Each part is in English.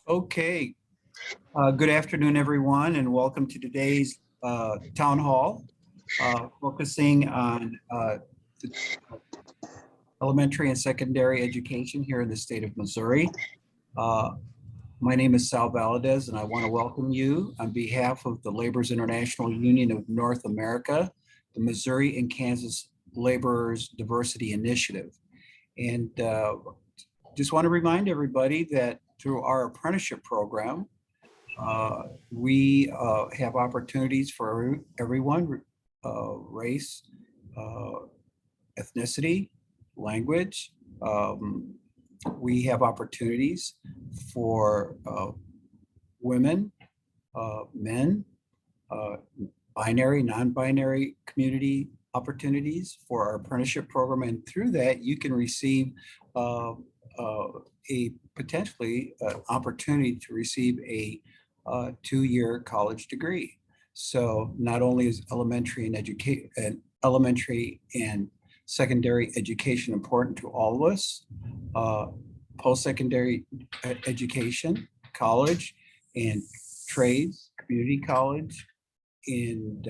Okay, good afternoon, everyone, and welcome to today's town hall, focusing on elementary and secondary education here in the state of Missouri. Uh, My name is Sal Valadez, and I want to welcome you on behalf of the Laborers International Union of North America, the Missouri and Kansas Laborers Diversity Initiative. And just want to remind everybody that through our apprenticeship program, we have opportunities for everyone, race, uh, ethnicity, language. We have opportunities for women, men, uh, binary, non-binary community opportunities for our apprenticeship program. And through that, you can receive a potentially opportunity to receive a 2-year college degree. So not only is elementary and secondary education important to all of us, post-secondary education, college, and trades, community college, and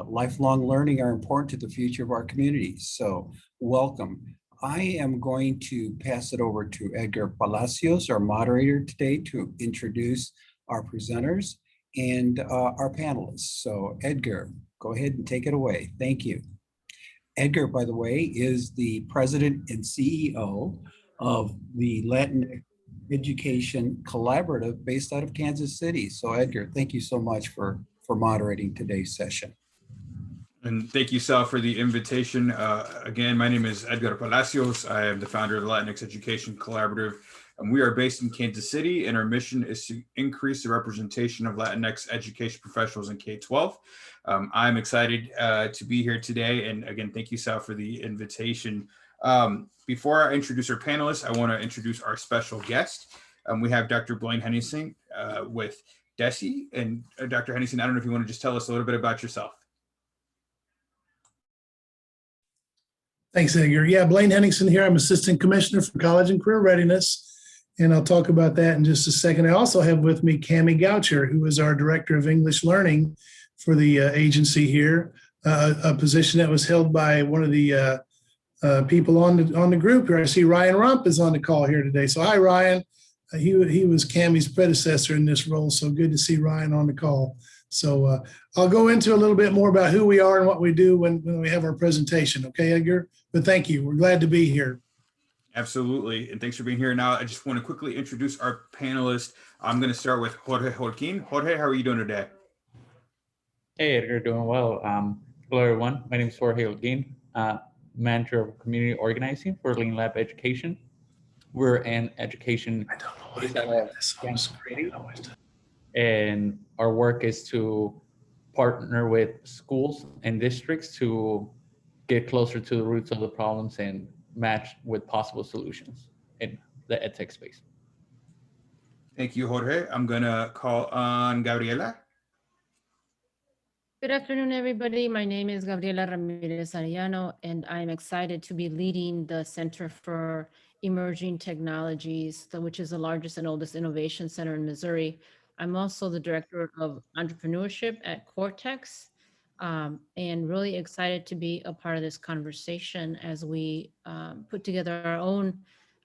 lifelong learning are important to the future of our communities. So welcome. I am going to pass it over to Edgar Palacios, our moderator today, to introduce our presenters and our panelists. So Edgar, go ahead and take it away. Thank you. Edgar, by the way, is the president and CEO of the Latin Education Collaborative based out of Kansas City. So Edgar, thank you so much for moderating today's session. And thank you, Sal, for the invitation. Again, my name is Edgar Palacios. I am the founder of the Latinx Education Collaborative. And we are based in Kansas City, and our mission is to increase the representation of Latinx education professionals in K-12. I'm excited to be here today. And again, thank you, Sal, for the invitation. Before I introduce our panelists, I want to introduce our special guest. We have Dr. Blaine Henningsen with DESE. And Dr. Henningsen, I don't know if you want to just tell us a little bit about yourself. Thanks, Edgar. Yeah, Blaine Henningsen here. I'm Assistant Commissioner for College and Career Readiness, and I'll talk about that in just a second. I also have with me Cami Goucher, who is our Director of English Learning for the agency here, a position that was held by one of the people on the group here. I see Ryan Rump is on the call here today. So hi, Ryan. He was Cami's predecessor in this role, so good to see Ryan on the call. So I'll go into a little bit more about who we are and what we do when we have our presentation. Okay, Edgar? But thank you. We're glad to be here. Absolutely. And thanks for being here. Now, I just want to quickly introduce our panelists. I'm going to start with Jorge Holguin. Jorge, how are you doing today? Hey, Edgar, doing well. Hello, everyone. My name is Jorge Holguin, Manager of Community Organizing for Lean Lab Education. We're an education and our work is to partner with schools and districts to get closer to the roots of the problems and match with possible solutions in the edtech space. Thank you, Jorge. I'm going to call on Gabriela. Good afternoon, everybody. My name is Gabriela Ramirez Arellano, and I'm excited to be leading the Center for Emerging Technologies, which is the largest and oldest innovation center in Missouri. I'm also the Director of Entrepreneurship at Cortex, and really excited to be a part of this conversation as we put together our own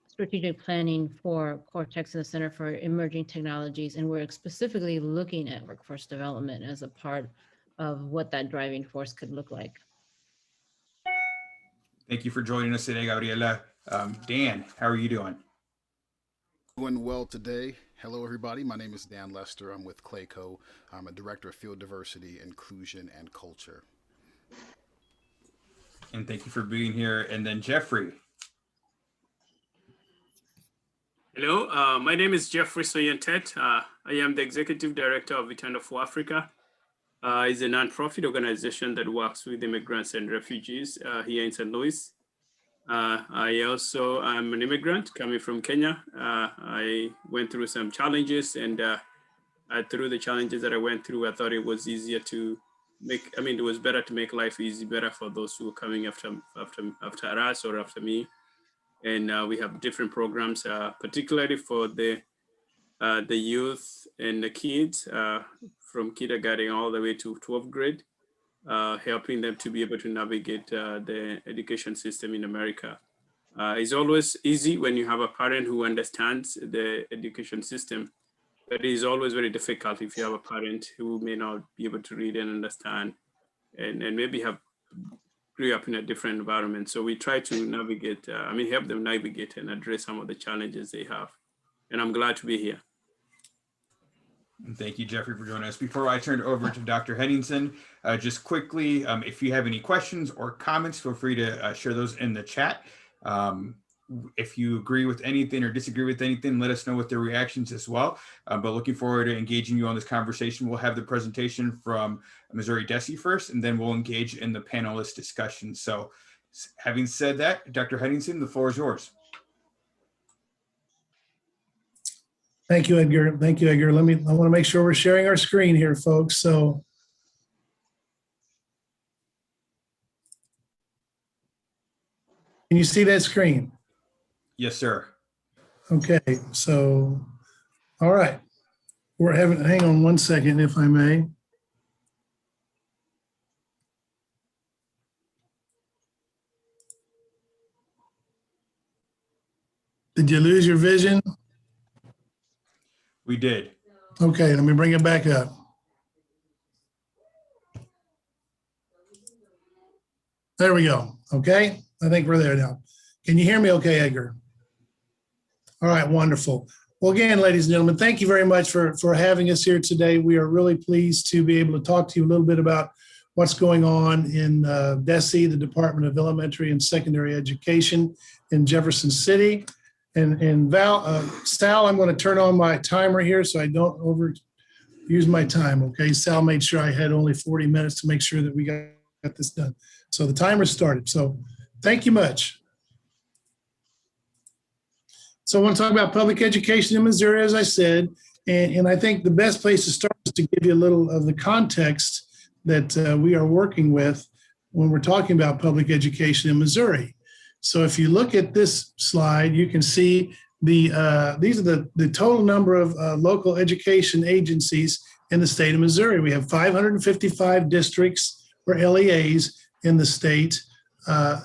strategic planning for Cortex and the Center for Emerging Technologies. And we're specifically looking at workforce development as a part of what that driving force could look like. Thank you for joining us today, Gabriela. Dan, how are you doing? Doing well today. Hello, everybody. My name is Dan Lester. I'm with Clayco. I'm a Director of Field Diversity, Inclusion, and Culture. And thank you for being here. And then Jeffrey. Hello, my name is Jeffrey Soyentet. I am the Executive Director of Vitendo for Africa. It's a nonprofit organization that works with immigrants and refugees here in St. Louis. I also am an immigrant coming from Kenya. I went through some challenges, and through the challenges that I went through, I thought it was easier to make, it was better to make life easy, better for those who are coming after us or after me. And we have different programs, particularly for the the youth and the kids from kindergarten all the way to 12th grade, helping them to be able to navigate the education system in America. It's always easy when you have a parent who understands the education system, but it is always very difficult if you have a parent who may not be able to read and understand and maybe have grew up in a different environment. So we try to navigate, help them navigate and address some of the challenges they have. And I'm glad to be here. And thank you, Jeffrey, for joining us. Before I turn it over to Dr. Henningsen, just quickly, if you have any questions or comments, feel free to share those in the chat. If you agree with anything or disagree with anything, let us know with their reactions as well. But looking forward to engaging you on this conversation. We'll have the presentation from Missouri DESE first, and then we'll engage in the panelist discussion. So having said that, Dr. Henningsen, the floor is yours. Thank you, Edgar. Thank you, Edgar. I want to make sure we're sharing our screen here, folks. So can you see that screen? Yes, sir. Okay, so, all right. Hang on one second, if I may. Did you lose your vision? We did. Okay, let me bring it back up. There we go. Okay, I think we're there now. Can you hear me okay, Edgar? All right, wonderful. Well, again, ladies and gentlemen, thank you very much for having us here today. We are really pleased to be able to talk to you a little bit about what's going on in DESE, the Department of Elementary and Secondary Education in Jefferson City. And Sal, I'm going to turn on my timer here so I don't overuse my time, okay? Sal made sure I had only 40 minutes to make sure that we got this done. So the timer started. So thank you much. So I want to talk about public education in Missouri, as I said, and I think the best place to start is to give you a little of the context that we are working with when we're talking about public education in Missouri. So if you look at this slide, you can see these are the total number of local education agencies in the state of Missouri. We have 555 districts or LEAs in the state,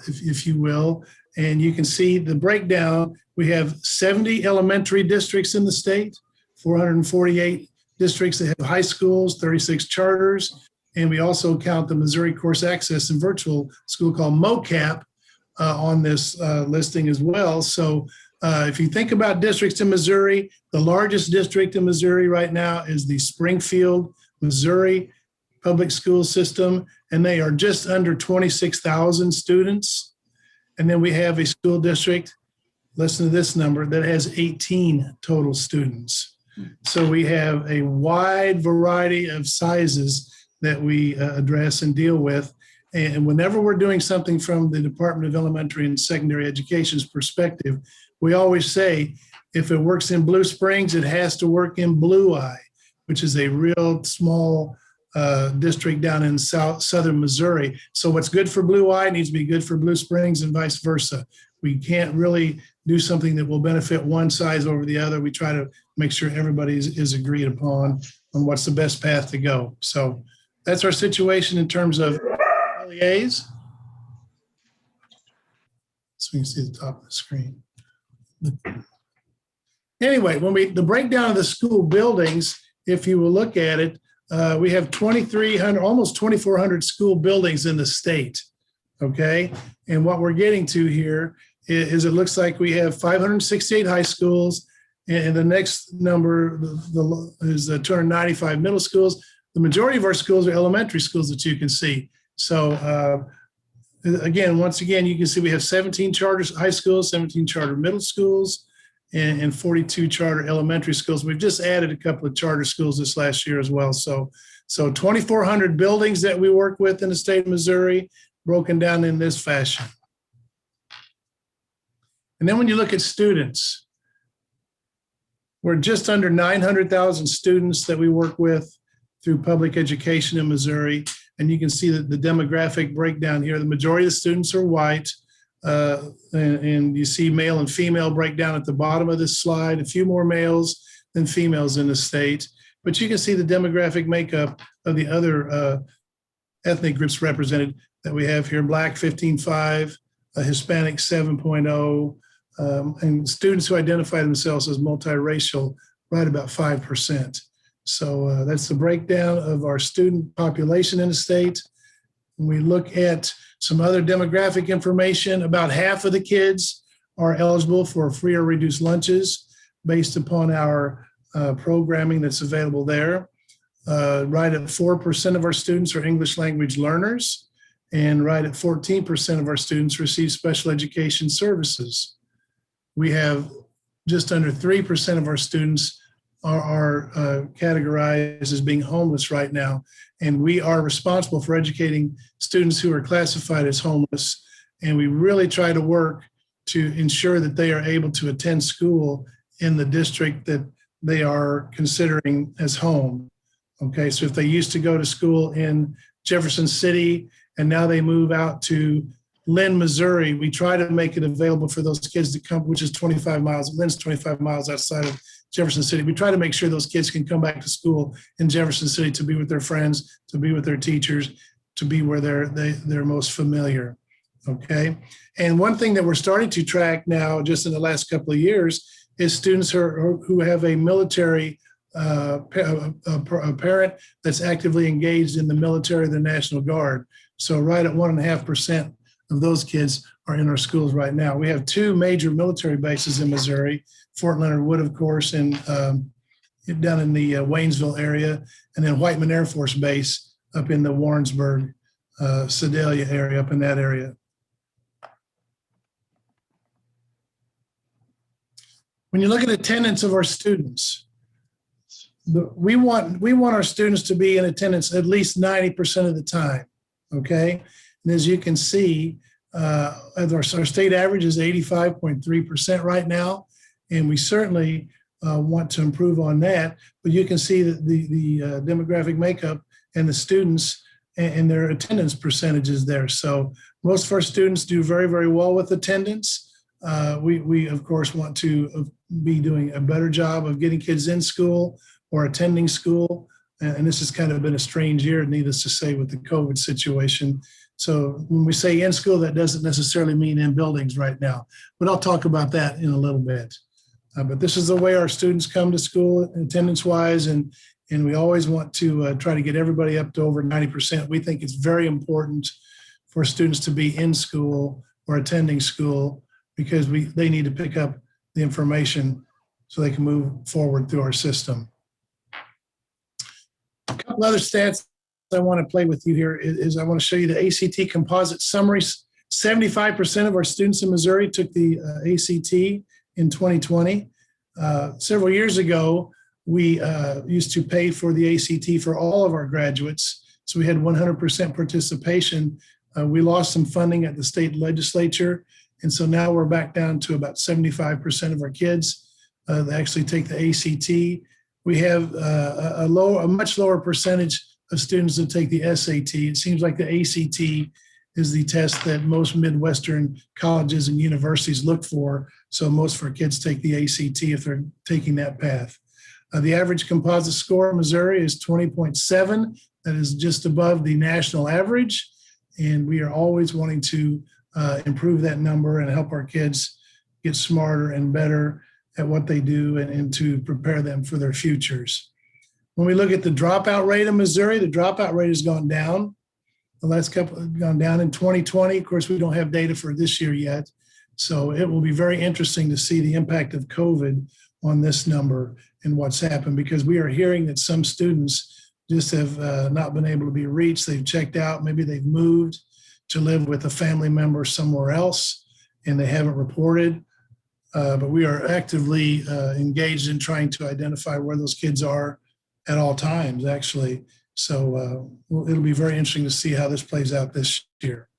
if you will, and you can see the breakdown. We have 70 elementary districts in the state, 448 districts that have high schools, 36 charters, and we also count the Missouri Course Access and Virtual School called MOCAP on this listing as well. So if you think about districts in Missouri, the largest district in Missouri right now is the Springfield, Missouri public school system, and they are just under 26,000 students. And then we have a school district, listen to this number, that has 18 total students. So we have a wide variety of sizes that we address and deal with. And whenever we're doing something from the Department of Elementary and Secondary Education's perspective, we always say, if it works in Blue Springs, it has to work in Blue Eye, which is a real small district down in southern Missouri. So what's good for Blue Eye needs to be good for Blue Springs and vice versa. We can't really do something that will benefit one size over the other. We try to make sure everybody is agreed upon on what's the best path to go. So that's our situation in terms of LEAs. So you can see the top of the screen. Anyway, the breakdown of the school buildings, if you will look at it, we have 2,300, almost 2,400 school buildings in the state, okay? And what we're getting to here is it looks like we have 568 high schools, and the next number is 295 middle schools. The majority of our schools are elementary schools that you can see. So once again, you can see we have 17 charter high schools, 17 charter middle schools, and 42 charter elementary schools. We've just added a couple of charter schools this last year as well. So 2,400 buildings that we work with in the state of Missouri, broken down in this fashion. And then when you look at students, we're just under 900,000 students that we work with through public education in Missouri. And you can see that the demographic breakdown here, the majority of the students are white. And you see male and female breakdown at the bottom of this slide, a few more males. than females in the state. But you can see the demographic makeup of the other ethnic groups represented that we have here. Black 15.5, Hispanic 7.0, and students who identify themselves as multiracial, right about 5%. So that's the breakdown of our student population in the state. When we look at some other demographic information, about half of the kids are eligible for free or reduced lunches based upon our programming that's available there. Right at 4% of our students are English language learners, and right at 14% of our students receive special education services. We have just under 3% of our students are categorized as being homeless right now. And we are responsible for educating students who are classified as homeless. And we really try to work to ensure that they are able to attend school in the district that they are considering as home. Okay, so if they used to go to school in Jefferson City and now they move out to Lynn, Missouri, we try to make it available for those kids to come, which is 25 miles. Lynn's 25 miles outside of Jefferson City. We try to make sure those kids can come back to school in Jefferson City to be with their friends, to be with their teachers, to be where they're most familiar. Okay. And one thing that we're starting to track now, just in the last couple of years, is students who have a military a parent that's actively engaged in the military, the National Guard. So right at 1.5% of those kids are in our schools right now. We have two major military bases in Missouri, Fort Leonard Wood, of course, and down in the Waynesville area, and then Whiteman Air Force Base up in the Warrensburg, Sedalia area, up in that area. When you look at attendance of our students, we want our students to be in attendance at least 90% of the time, okay? And as you can see, our state average is 85.3% right now, and we certainly want to improve on that. But you can see that the demographic makeup and the students and their attendance percentages there. So most of our students do very, very well with attendance. We of course want to be doing a better job of getting kids in school or attending school. And this has kind of been a strange year, needless to say, with the COVID situation. So when we say in school, that doesn't necessarily mean in buildings right now, but I'll talk about that in a little bit. But this is the way our students come to school attendance wise, and we always want to try to get everybody up to over 90%. We think it's very important for students to be in school or attending school because they need to pick up the information so they can move forward through our system. A couple other stats I want to play with you here is I want to show you the ACT composite summaries. 75% of our students in Missouri took the ACT in 2020. Several years ago, we used to pay for the ACT for all of our graduates. So we had 100% participation. We lost some funding at the state legislature. And so now we're back down to about 75% of our kids that actually take the ACT. We have a much lower percentage of students that take the SAT. It seems like the ACT is the test that most Midwestern colleges and universities look for. So most of our kids take the ACT if they're taking that path. The average composite score in Missouri is 20.7. That is just above the national average. And we are always wanting to improve that number and help our kids get smarter and better at what they do and to prepare them for their futures. When we look at the dropout rate in Missouri, the dropout rate has gone down. The last couple have gone down in 2020. Of course, we don't have data for this year yet. So it will be very interesting to see the impact of COVID on this number and what's happened, because we are hearing that some students just have not been able to be reached. They've checked out, maybe they've moved to live with a family member somewhere else and they haven't reported. But we are actively engaged in trying to identify where those kids are at all times, actually. So it'll be very interesting to see how this plays out this year.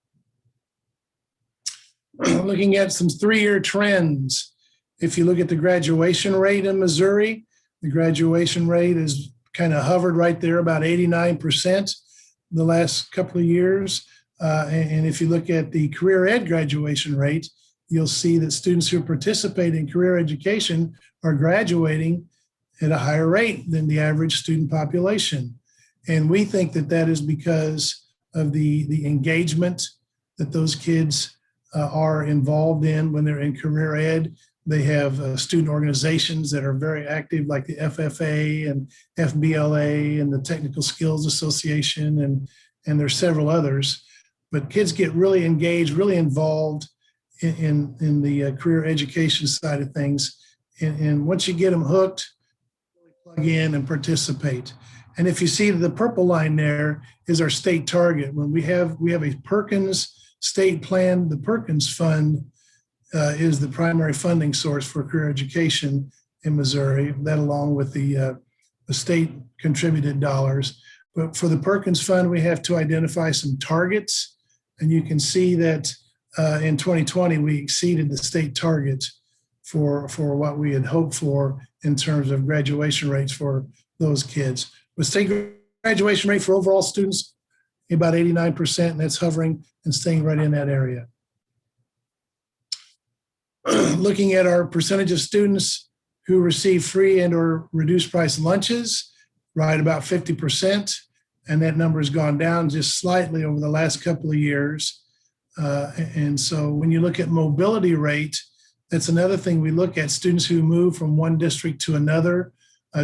Looking at some 3-year trends. If you look at the graduation rate in Missouri, the graduation rate is kind of hovered right there, about 89% the last couple of years. And if you look at the career ed graduation rate, you'll see that students who participate in career education are graduating at a higher rate than the average student population. And we think that that is because of the engagement that those kids are involved in when they're in career ed. They have student organizations that are very active, like the FFA and FBLA and the Technical Skills Association, and there's several others. But kids get really engaged, really involved in the career education side of things. And once you get them hooked, plug in and participate. And if you see the purple line there is our state target. When we have a Perkins state plan, the Perkins Fund is the primary funding source for career education in Missouri, that along with the state contributed dollars. But for the Perkins Fund, we have to identify some targets. And you can see that in 2020, we exceeded the state target for what we had hoped for in terms of graduation rates for those kids. With state graduation rate for overall students, about 89%, and that's hovering and staying right in that area. Looking at our percentage of students who receive free and or reduced price lunches, right about 50%, and that number has gone down just slightly over the last couple of years. And so when you look at mobility rate, that's another thing we look at, students who move from one district to another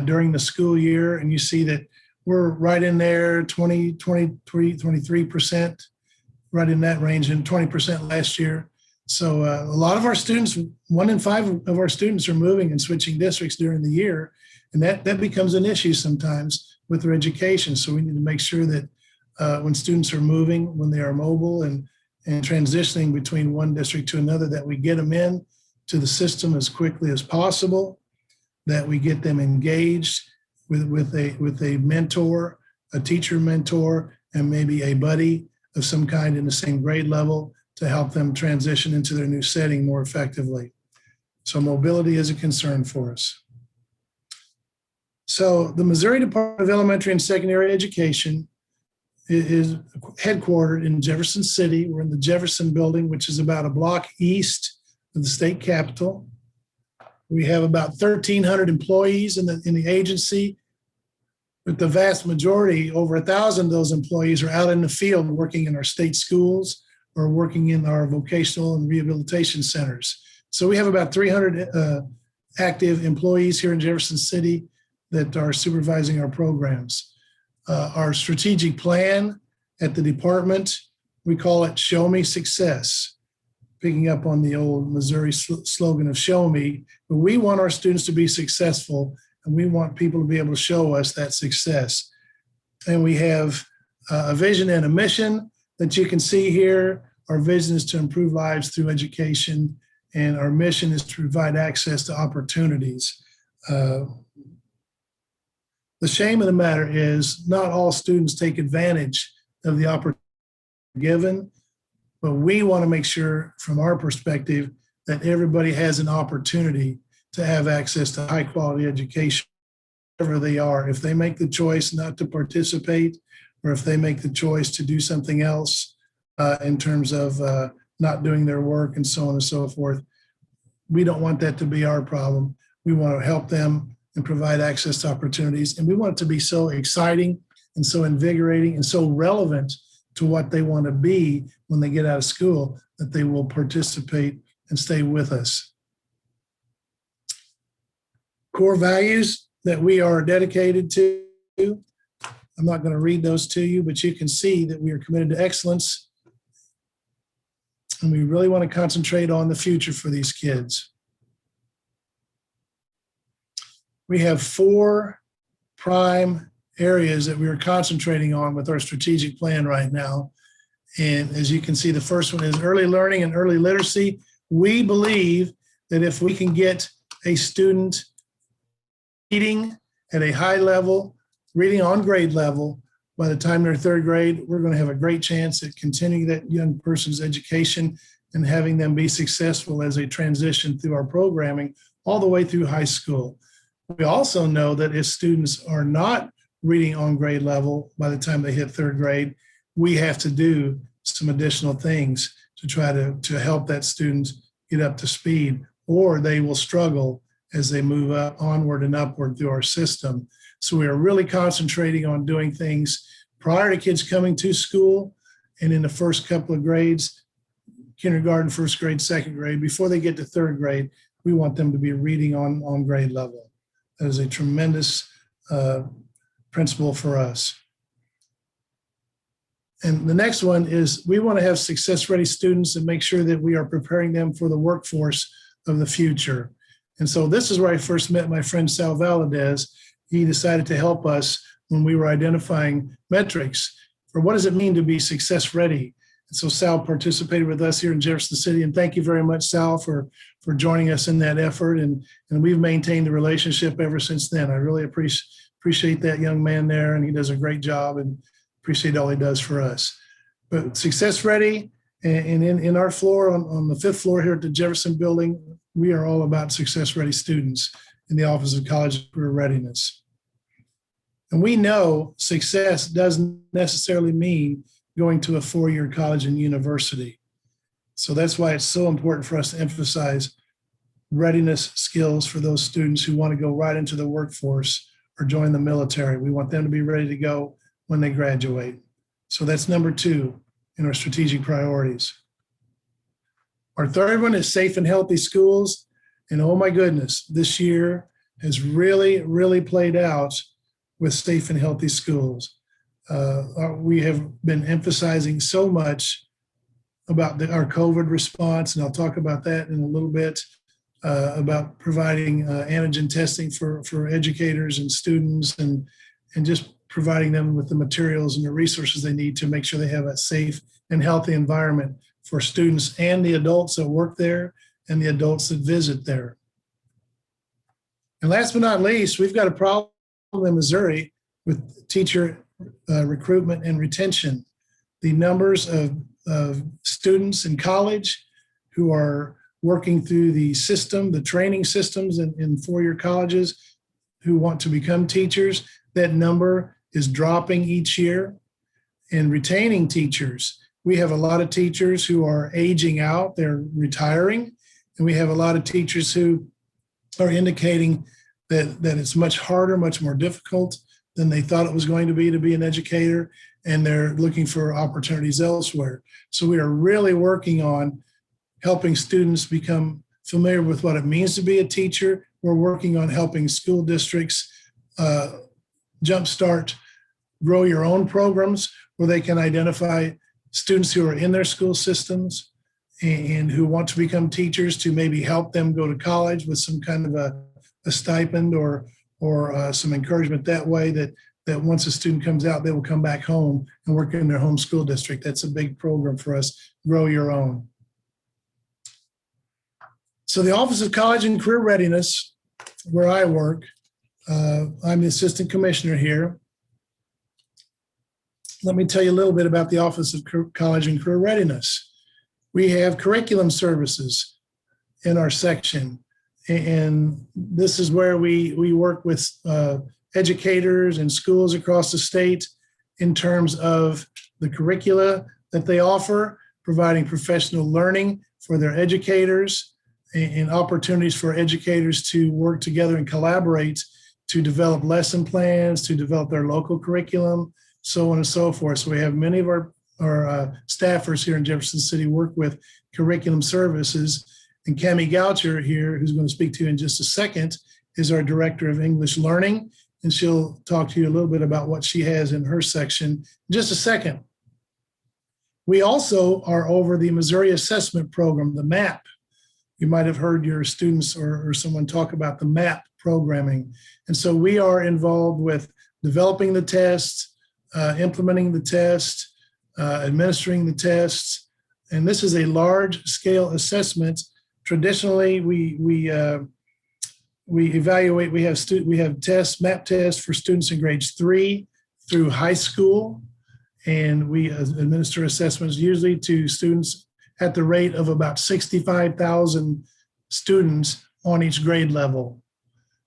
during the school year, and you see that we're right in there, 23%, right in that range, and 20% last year. So a lot of our students, 1 in 5 of our students are moving and switching districts during the year, and that becomes an issue sometimes with their education. So we need to make sure that when students are moving, when they are mobile and transitioning between one district to another, that we get them in to the system as quickly as possible, that we get them engaged with a mentor, a teacher mentor, and maybe a buddy of some kind in the same grade level to help them transition into their new setting more effectively. So mobility is a concern for us. So the Missouri Department of Elementary and Secondary Education is headquartered in Jefferson City. We're in the Jefferson Building, which is about a block east of the state capitol. We have about 1,300 employees in the agency, but the vast majority, over 1,000 of those employees, are out in the field working in our state schools or working in our vocational and rehabilitation centers. So we have about 300 active employees here in Jefferson City that are supervising our programs. Our strategic plan at the department, we call it Show Me Success, picking up on the old Missouri slogan of Show Me. But we want our students to be successful, and we want people to be able to show us that success. And we have a vision and a mission that you can see here. Our vision is to improve lives through education, and our mission is to provide access to opportunities. The shame of the matter is not all students take advantage of the opportunity given, but we want to make sure from our perspective that everybody has an opportunity to have access to high quality education wherever they are. If they make the choice not to participate, or if they make the choice to do something else in terms of not doing their work and so on and so forth, we don't want that to be our problem. We want to help them and provide access to opportunities. And we want it to be so exciting and so invigorating and so relevant to what they want to be when they get out of school that they will participate and stay with us. Core values that we are dedicated to. I'm not going to read those to you, but you can see that we are committed to excellence. And we really want to concentrate on the future for these kids. We have 4 prime areas that we are concentrating on with our strategic plan right now. And as you can see, the first one is early learning and early literacy. We believe that if we can get a student reading at a high level, reading on grade level, by the time they're 3rd grade, we're going to have a great chance at continuing that young person's education and having them be successful as they transition through our programming all the way through high school. We also know that if students are not reading on grade level by the time they hit 3rd grade, we have to do some additional things to try to help that student get up to speed, or they will struggle as they move up, onward and upward through our system. So we are really concentrating on doing things prior to kids coming to school and in the first couple of grades, kindergarten, first grade, second grade, before they get to third grade, we want them to be reading on grade level. That is a tremendous principle for us. And the next one is we want to have success-ready students and make sure that we are preparing them for the workforce of the future. And so this is where I first met my friend Sal Valadez. He decided to help us when we were identifying metrics for what does it mean to be success-ready. And so Sal participated with us here in Jefferson City. And thank you very much, Sal, for joining us in that effort. And we've maintained the relationship ever since then. I really appreciate that young man there, and he does a great job, and appreciate all he does for us. But Success Ready, and in our floor, on the 5th floor here at the Jefferson Building, we are all about Success Ready students in the Office of College and Career Readiness. And we know success doesn't necessarily mean going to a 4-year college and university. So that's why it's so important for us to emphasize readiness skills for those students who want to go right into the workforce or join the military. We want them to be ready to go when they graduate. So that's number 2 in our strategic priorities. Our third one is safe and healthy schools. And oh my goodness, this year has really, really played out with safe and healthy schools. We have been emphasizing so much about our COVID response, and I'll talk about that in a little bit, about providing antigen testing for educators and students, and just providing them with the materials and the resources they need to make sure they have a safe and healthy environment for students and the adults that work there and the adults that visit there. And last but not least, we've got a problem in Missouri with teacher recruitment and retention. The numbers of students in college who are working through the system, the training systems in 4-year colleges who want to become teachers, that number is dropping each year. And retaining teachers, we have a lot of teachers who are aging out, they're retiring, and we have a lot of teachers who are indicating that it's much harder, much more difficult than they thought it was going to be an educator, and they're looking for opportunities elsewhere. So we are really working on helping students become familiar with what it means to be a teacher. We're working on helping school districts jumpstart, grow your own programs where they can identify students who are in their school systems and who want to become teachers, to maybe help them go to college with some kind of a stipend or some encouragement that way, that once a student comes out, they will come back home and work in their home school district. That's a big program for us, Grow Your Own. So the Office of College and Career Readiness, where I work, I'm the assistant commissioner here. Let me tell you a little bit about the Office of College and Career Readiness. We have curriculum services in our section. And this is where we work with educators and schools across the state in terms of the curricula that they offer, providing professional learning for their educators and opportunities for educators to work together and collaborate to develop lesson plans, to develop their local curriculum, so on and so forth. So we have many of our staffers here in Jefferson City work with curriculum services. And Cami Goucher here, who's going to speak to you in just a second, is our Director of English Learning. And she'll talk to you a little bit about what she has in her section in just a second. We also are over the Missouri Assessment Program, the MAP. You might have heard your students or someone talk about the MAP programming. And so we are involved with developing the test, implementing the test, administering the tests. And this is a large scale assessment. Traditionally, we evaluate, we have tests, MAP tests for students in grades 3 through high school. And we administer assessments usually to students at the rate of about 65,000 students on each grade level.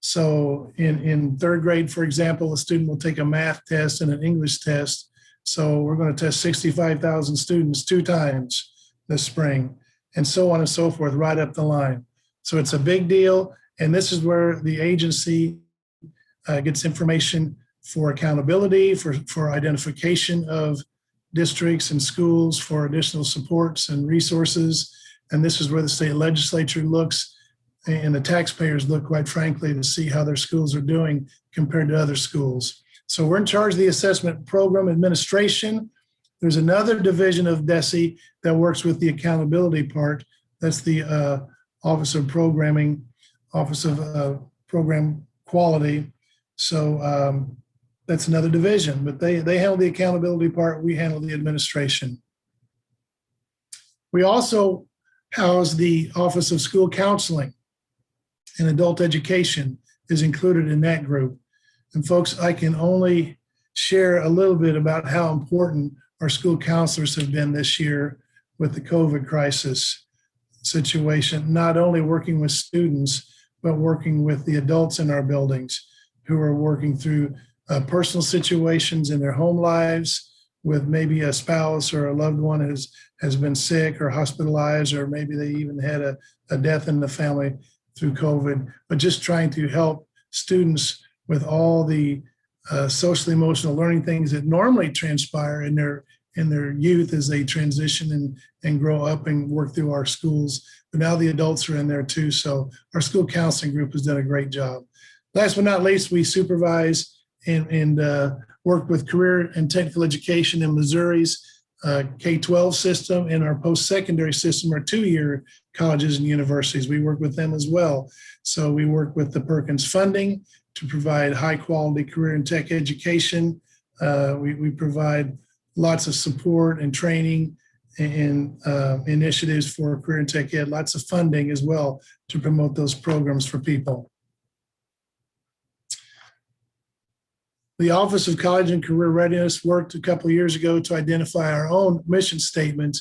So in 3rd grade, for example, a student will take a math test and an English test. So we're going to test 65,000 students 2 times this spring, and so on and so forth, right up the line. So it's a big deal. And this is where the agency gets information for accountability, for identification of districts and schools, for additional supports and resources. And this is where the state legislature looks and the taxpayers look, quite frankly, to see how their schools are doing compared to other schools. So we're in charge of the assessment program administration. There's another division of DESE that works with the accountability part. That's the Office of Programming, Office of Program Quality. So that's another division, but they handle the accountability part. We handle the administration. We also house the Office of School Counseling, and adult education is included in that group. And folks, I can only share a little bit about how important our school counselors have been this year with the COVID crisis situation, not only working with students, but working with the adults in our buildings who are working through personal situations in their home lives with maybe a spouse or a loved one has been sick or hospitalized, or maybe they even had a death in the family through COVID, but just trying to help students with all the social emotional learning things that normally transpire in their youth as they transition and grow up and work through our schools. But now the adults are in there too. So our school counseling group has done a great job. Last but not least, we supervise and work with career and technical education in Missouri's K-12 system and our post-secondary system, our 2-year colleges and universities. We work with them as well. So we work with the Perkins funding to provide high quality career and tech education. We provide lots of support and training and initiatives for career and tech ed, lots of funding as well to promote those programs for people. The Office of College and Career Readiness worked a couple of years ago to identify our own mission statement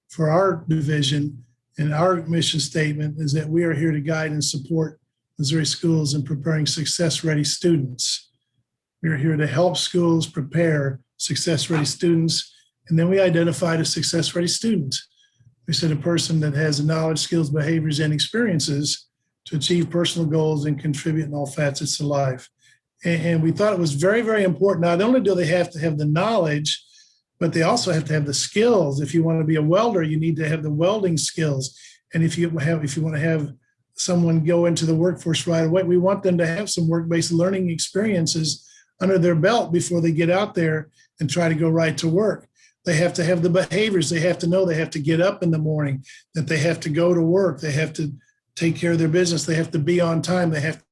for our division. And our mission statement is that we are here to guide and support Missouri schools in preparing success-ready students. We are here to help schools prepare success-ready students. And then we identified a success-ready student. We said a person that has the knowledge, skills, behaviors, and experiences to achieve personal goals and contribute in all facets of life. And we thought it was very, very important. Not only do they have to have the knowledge, but they also have to have the skills. If you want to be a welder, you need to have the welding skills. And if you want to have someone go into the workforce right away, we want them to have some work-based learning experiences under their belt before they get out there and try to go right to work. They have to have the behaviors. They have to know they have to get up in the morning, that they have to go to work. They have to take care of their business. They have to be on time. They have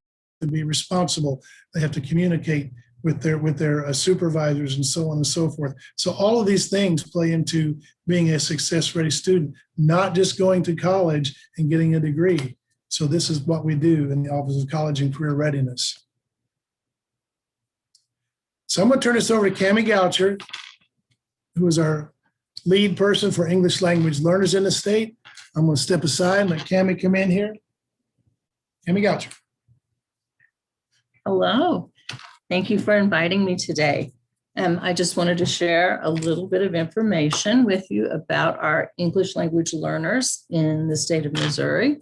to be responsible. They have to communicate with their supervisors and so on and so forth. So all of these things play into being a success-ready student, not just going to college and getting a degree. So this is what we do in the Office of College and Career Readiness. So I'm going to turn this over to Cami Goucher, who is our lead person for English language learners in the state. I'm going to step aside and let Cami come in here. Cami Goucher. Hello. Thank you for inviting me today. I just wanted to share a little bit of information with you about our English language learners in the state of Missouri.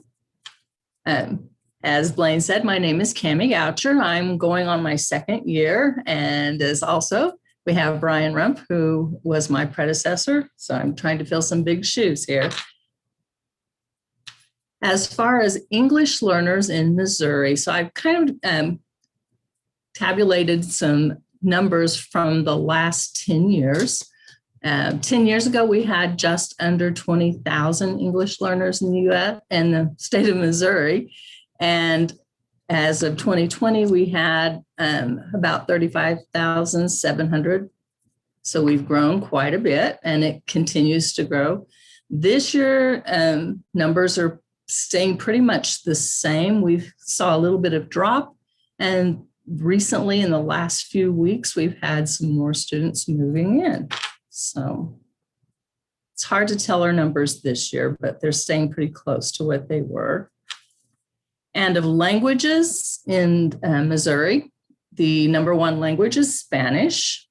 As Blaine said, my name is Cami Goucher. I'm going on my 2nd year, and as also we have Brian Rump, who was my predecessor. So I'm trying to fill some big shoes here. As far as English learners in Missouri, so I've kind of tabulated some numbers from the last 10 years. 10 years ago, we had just under 20,000 English learners in the U.S. and the state of Missouri. And as of 2020, we had about 35,700. So we've grown quite a bit, and it continues to grow. This year, numbers are staying pretty much the same. We saw a little bit of drop, and recently in the last few weeks, we've had some more students moving in. So it's hard to tell our numbers this year, but they're staying pretty close to what they were. And of languages in Missouri, the #1 language is Spanish.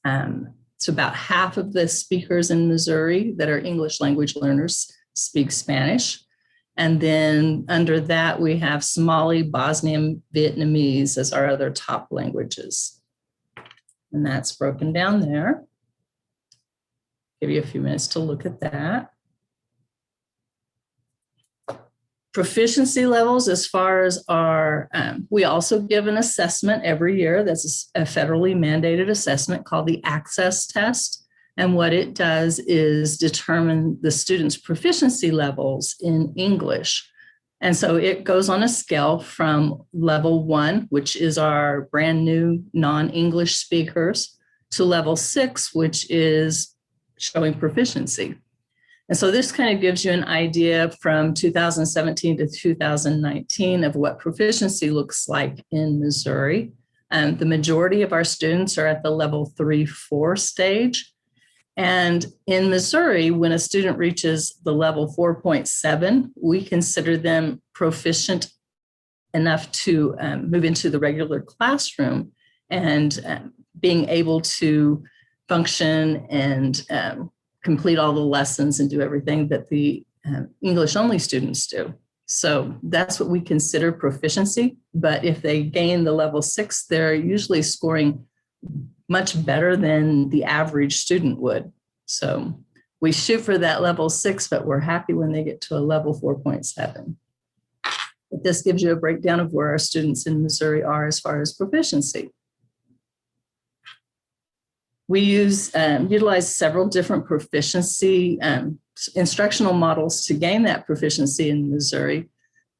So about half of the speakers in Missouri that are English language learners speak Spanish. And then under that, we have Somali, Bosnian, Vietnamese as our other top languages. And that's broken down there. Give you a few minutes to look at that. Proficiency levels as far as our, we also give an assessment every year. That's a federally mandated assessment called the Access Test. And what it does is determine the students' proficiency levels in English. And so it goes on a scale from level 1, which is our brand new non-English speakers, to level 6, which is showing proficiency. And so this kind of gives you an idea from 2017 to 2019 of what proficiency looks like in Missouri. The majority of our students are at the level 3-4 stage. And in Missouri, when a student reaches the level 4.7, we consider them proficient enough to move into the regular classroom and being able to function and complete all the lessons and do everything that the English-only students do. So that's what we consider proficiency. But if they gain the level 6, they're usually scoring much better than the average student would. So we shoot for that level 6, but we're happy when they get to a level 4.7. But this gives you a breakdown of where our students in Missouri are as far as proficiency. We utilize several different proficiency instructional models to gain that proficiency in Missouri.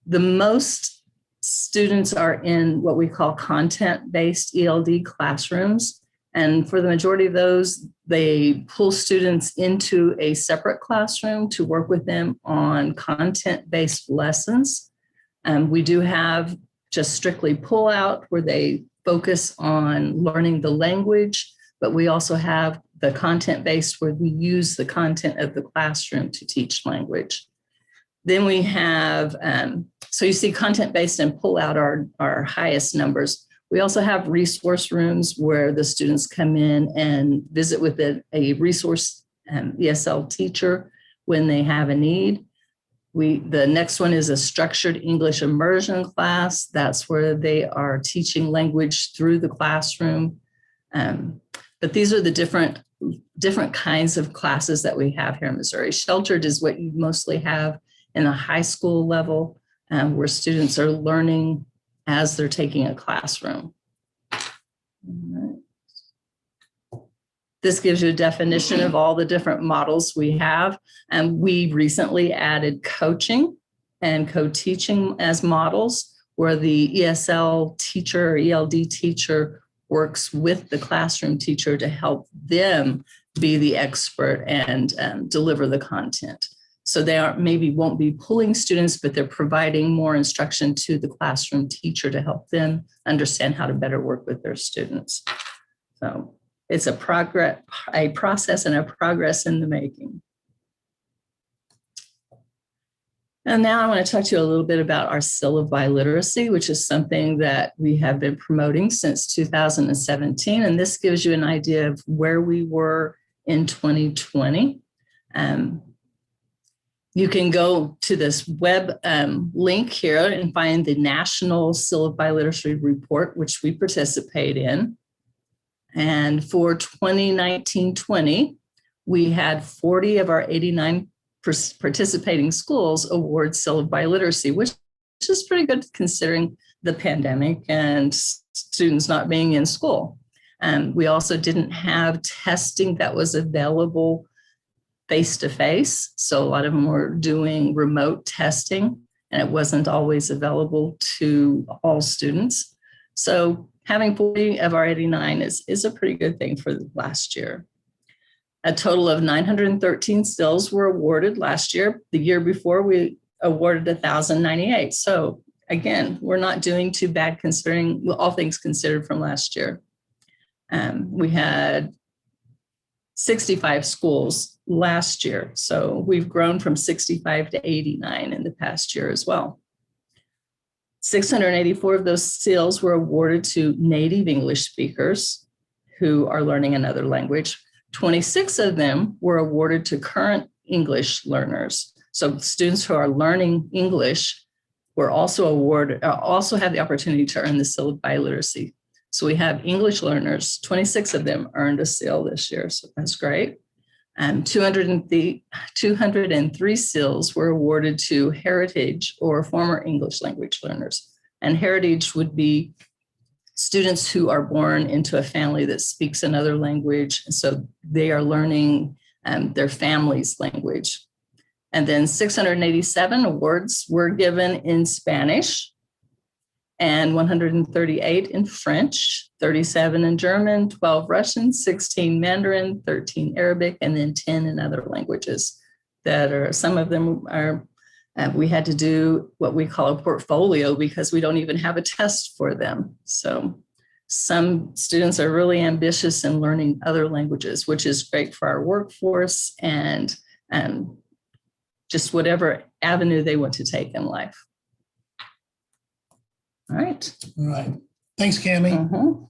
The most students are in what we call content-based ELD classrooms. And for the majority of those, they pull students into a separate classroom to work with them on content-based lessons. We do have just strictly pull-out where they focus on learning the language, but we also have the content-based where we use the content of the classroom to teach language. Then we have, so you see content-based and pull-out are our highest numbers. We also have resource rooms where the students come in and visit with a resource ESL teacher when they have a need. The next one is a structured English immersion class. That's where they are teaching language through the classroom. But these are the different kinds of classes that we have here in Missouri. Sheltered is what you mostly have in a high school level, where students are learning as they're taking a classroom. This gives you a definition of all the different models we have. And we recently added coaching and co-teaching as models, where the ESL teacher or ELD teacher works with the classroom teacher to help them be the expert and deliver the content. So they won't be pulling students, but they're providing more instruction to the classroom teacher to help them understand how to better work with their students. So it's a process and a progress in the making. And now I want to talk to you a little bit about our syllabi literacy, which is something that we have been promoting since 2017. And this gives you an idea of where we were in 2020. You can go to this web link here and find the National Syllabi Literacy Report, which we participate in. And for 2019-20, we had 40 of our 89 participating schools award syllabi literacy, which is pretty good considering the pandemic and students not being in school. We also didn't have testing that was available face-to-face. So a lot of them were doing remote testing, and it wasn't always available to all students. So having 40 of our 89 is a pretty good thing for last year. A total of 913 stills were awarded last year. The year before, we awarded 1,098. So again, we're not doing too bad considering all things considered from last year. We had 65 schools last year. So we've grown from 65 to 89 in the past year as well. 684 of those stills were awarded to native English speakers who are learning another language. 26 of them were awarded to current English learners. So students who are learning English were also awarded, also had the opportunity to earn the Seal of Biliteracy. So we have English learners, 26 of them earned a seal this year. So that's great. And 203 seals were awarded to heritage or former English language learners. And heritage would be students who are born into a family that speaks another language. And so they are learning their family's language. And then 687 awards were given in Spanish and 138 in French, 37 in German, 12 Russian, 16 Mandarin, 13 Arabic, and then 10 in other languages that are, some of them are, we had to do what we call a portfolio because we don't even have a test for them. So some students are really ambitious in learning other languages, which is great for our workforce and just whatever avenue they want to take in life. All right. All right. Thanks, Cammie. Mhm.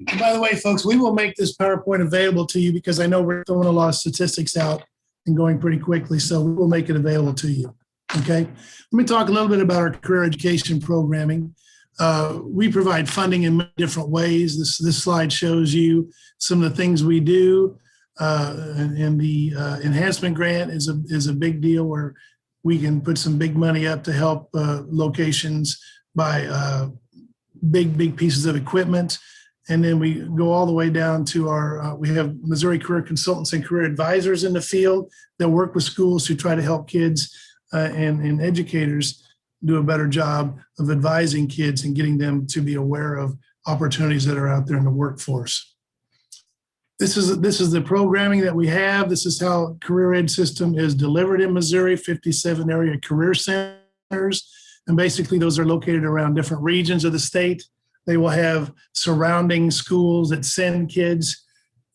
And by the way, folks, we will make this PowerPoint available to you because I know we're throwing a lot of statistics out and going pretty quickly. So we will make it available to you. Okay. Let me talk a little bit about our career education programming. We provide funding in many different ways. This slide shows you some of the things we do. And the enhancement grant is a big deal where we can put some big money up to help locations buy big pieces of equipment. And then we go all the way down to our, we have Missouri Career Consultants and Career Advisors in the field that work with schools to try to help kids and educators do a better job of advising kids and getting them to be aware of opportunities that are out there in the workforce. This is the programming that we have. This is how career ed system is delivered in Missouri, 57 area career centers. And basically those are located around different regions of the state. They will have surrounding schools that send kids,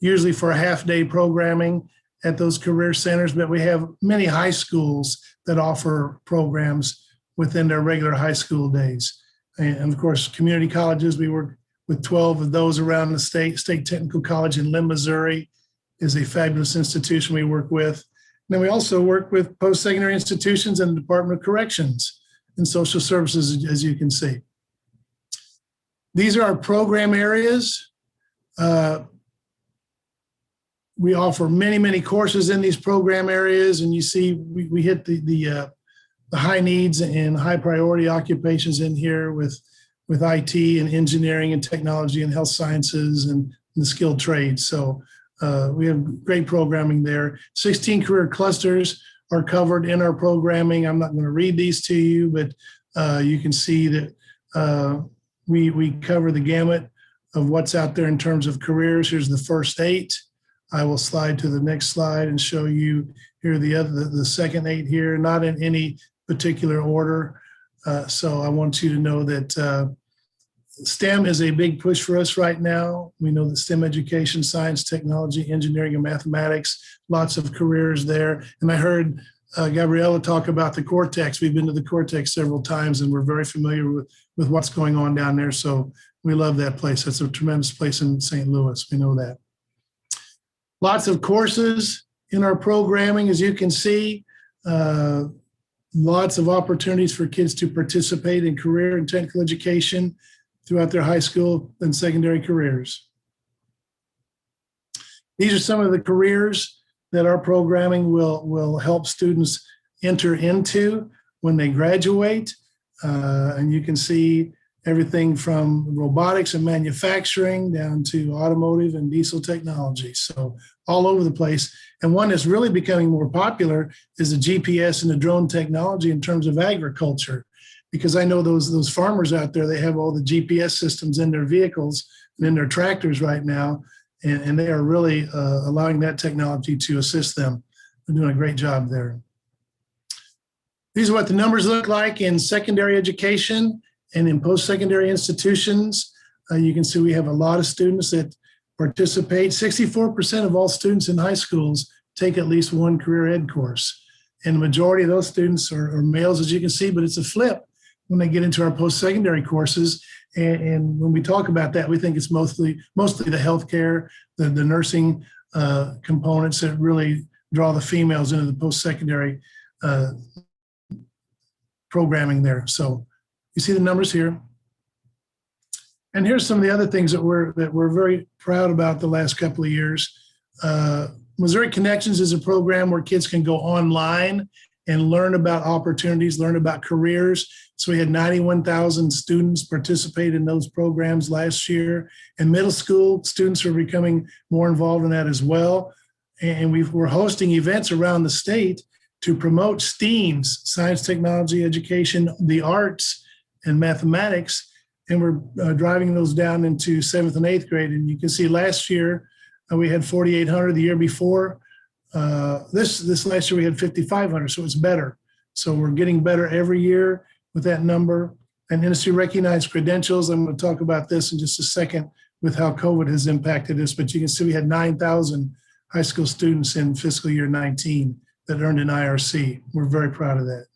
usually for a half-day programming at those career centers. But we have many high schools that offer programs within their regular high school days. And of course, community colleges, we work with 12 of those around the state. State Technical College in Lynn, Missouri is a fabulous institution we work with. And then we also work with post-secondary institutions and the Department of Corrections and Social Services, as you can see. These are our program areas. We offer many courses in these program areas, and you see we hit the high needs and high priority occupations in here with IT and engineering and technology and health sciences and the skilled trades. So we have great programming there. 16 career clusters are covered in our programming. I'm not going to read these to you, but you can see that we cover the gamut of what's out there in terms of careers. Here's the first 8. I will slide to the next slide and show you here the second 8 here, not in any particular order. So I want you to know that STEM is a big push for us right now. We know that STEM education, science, technology, engineering, and mathematics, lots of careers there. And I heard Gabriella talk about the Cortex. We've been to the Cortex several times and we're very familiar with what's going on down there. So we love that place. That's a tremendous place in St. Louis. We know that. Lots of courses in our programming, as you can see. Lots of opportunities for kids to participate in career and technical education throughout their high school and secondary careers. These are some of the careers that our programming will help students enter into when they graduate. And you can see everything from robotics and manufacturing down to automotive and diesel technology. So all over the place. And one that's really becoming more popular is the GPS and the drone technology in terms of agriculture. Because I know those farmers out there, they have all the GPS systems in their vehicles and in their tractors right now. And they are really allowing that technology to assist them. They're doing a great job there. These are what the numbers look like in secondary education and in post-secondary institutions. You can see we have a lot of students that participate. 64% of all students in high schools take at least one career ed course. And the majority of those students are males, as you can see, but it's a flip when they get into our post-secondary courses. And when we talk about that, we think it's mostly the healthcare, the nursing components that really draw the females into the post-secondary programming there. So you see the numbers here. And here's some of the other things that we're very proud about the last couple of years. Missouri Connections is a program where kids can go online and learn about opportunities, learn about careers. So we had 91,000 students participate in those programs last year. And middle school students are becoming more involved in that as well. And we're hosting events around the state to promote STEAMs, science, technology, education, the arts, and mathematics. And we're driving those down into 7th and 8th grade. And you can see last year we had 4,800. The year before, this last year we had 5,500. So it's better. So we're getting better every year with that number. And industry recognized credentials. I'm going to talk about this in just a second with how COVID has impacted us. But you can see we had 9,000 high school students in fiscal year 19 that earned an IRC. We're very proud of that.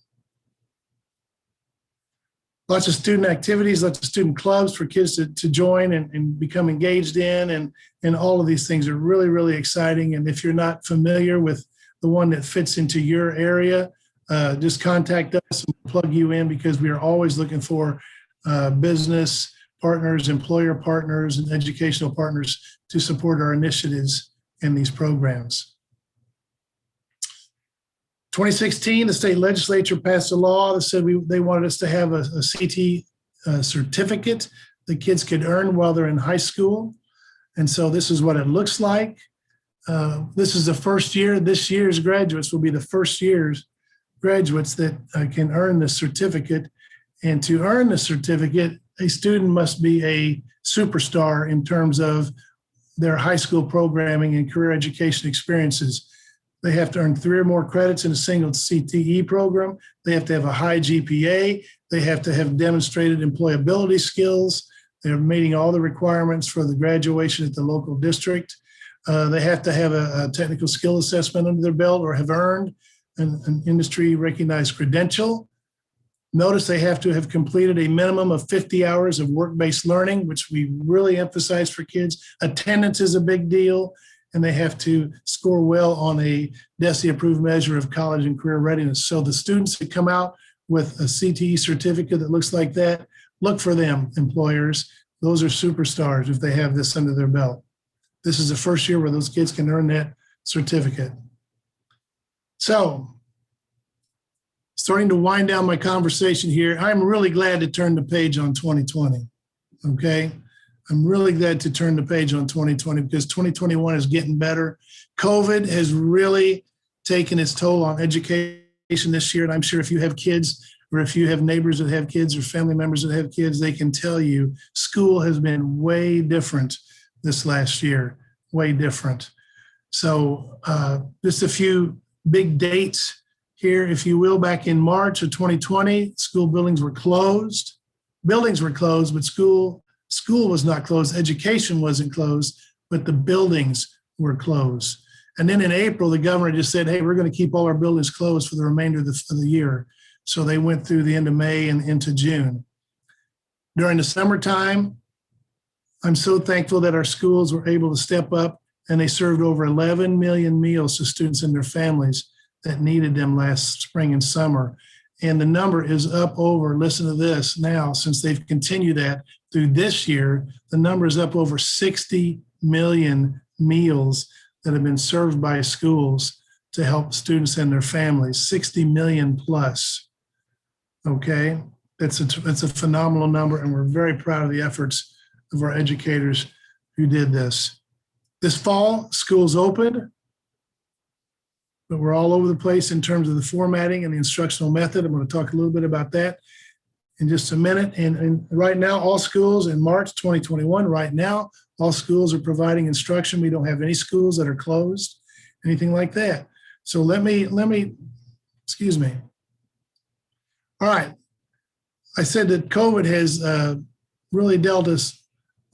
Lots of student activities, lots of student clubs for kids to join and become engaged in. And all of these things are really, really exciting. And if you're not familiar with the one that fits into your area, just contact us and we'll plug you in, because we are always looking for business partners, employer partners, and educational partners to support our initiatives in these programs. 2016, the state legislature passed a law that said they wanted us to have a CT certificate that kids could earn while they're in high school. And so this is what it looks like. This is the first year. This year's graduates will be the first year's graduates that can earn the certificate. And to earn the certificate, a student must be a superstar in terms of their high school programming and career education experiences. They have to earn 3 or more credits in a single CTE program. They have to have a high GPA. They have to have demonstrated employability skills. They're meeting all the requirements for the graduation at the local district. They have to have a technical skill assessment under their belt or have earned an industry recognized credential. Notice they have to have completed a minimum of 50 hours of work-based learning, which we really emphasize for kids. Attendance is a big deal. And they have to score well on a DESE approved measure of college and career readiness. So the students that come out with a CTE certificate that looks like that, look for them, employers. Those are superstars if they have this under their belt. This is the first year where those kids can earn that certificate. So, starting to wind down my conversation here, I'm really glad to turn the page on 2020, okay? I'm really glad to turn the page on 2020 because 2021 is getting better. COVID has really taken its toll on education this year. And I'm sure if you have kids or if you have neighbors that have kids or family members that have kids, they can tell you school has been way different this last year, way different. So just a few big dates here, if you will. Back in March of 2020, school buildings were closed. Buildings were closed, but school was not closed. Education wasn't closed, but the buildings were closed. And then in April, the governor just said, hey, we're going to keep all our buildings closed for the remainder of the year. So they went through the end of May and into June. During the summertime, I'm so thankful that our schools were able to step up and they served over 11 million meals to students and their families that needed them last spring and summer. And the number is up over, listen to this now, since they've continued that through this year, the number is up over 60 million meals that have been served by schools to help students and their families, 60 million plus. Okay, that's a phenomenal number, and we're very proud of the efforts of our educators who did this. This fall, schools opened, but we're all over the place in terms of the formatting and the instructional method. I'm going to talk a little bit about that in just a minute. And right now, all schools in March 2021, right now, all schools are providing instruction. We don't have any schools that are closed, anything like that. So let me, excuse me. All right. I said that COVID has really dealt us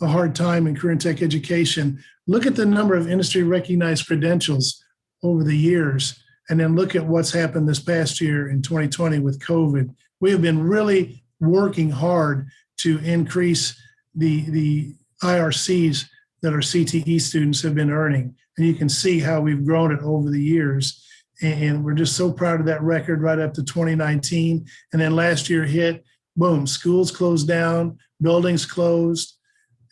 a hard time in career and tech education. Look at the number of industry recognized credentials over the years, and then look at what's happened this past year in 2020 with COVID. We have been really working hard to increase the IRCs that our CTE students have been earning. And you can see how we've grown it over the years. And we're just so proud of that record right up to 2019. And then last year hit, boom, schools closed down, buildings closed,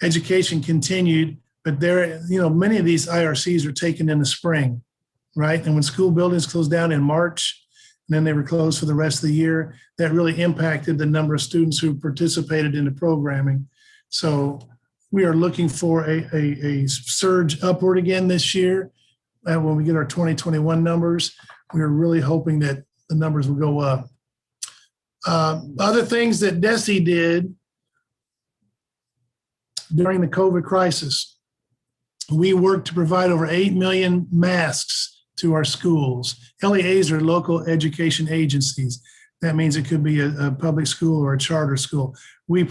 education continued, but there, many of these IRCs are taken in the spring, right? And when school buildings closed down in March, and then they were closed for the rest of the year, that really impacted the number of students who participated in the programming. So we are looking for a surge upward again this year. When we get our 2021 numbers, we're really hoping that the numbers will go up. Other things that DESE did during the COVID crisis, we worked to provide over 8 million masks to our schools. LEAs are local education agencies. That means it could be a public school or a charter school. We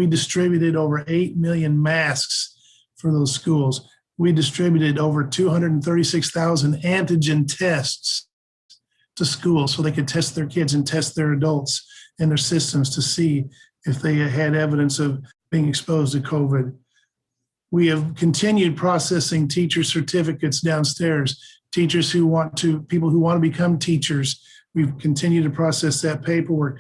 distributed over 8 million masks for those schools. We distributed over 236,000 antigen tests to schools so they could test their kids and test their adults and their systems to see if they had evidence of being exposed to COVID. We have continued processing teacher certificates downstairs, people who want to become teachers. We've continued to process that paperwork.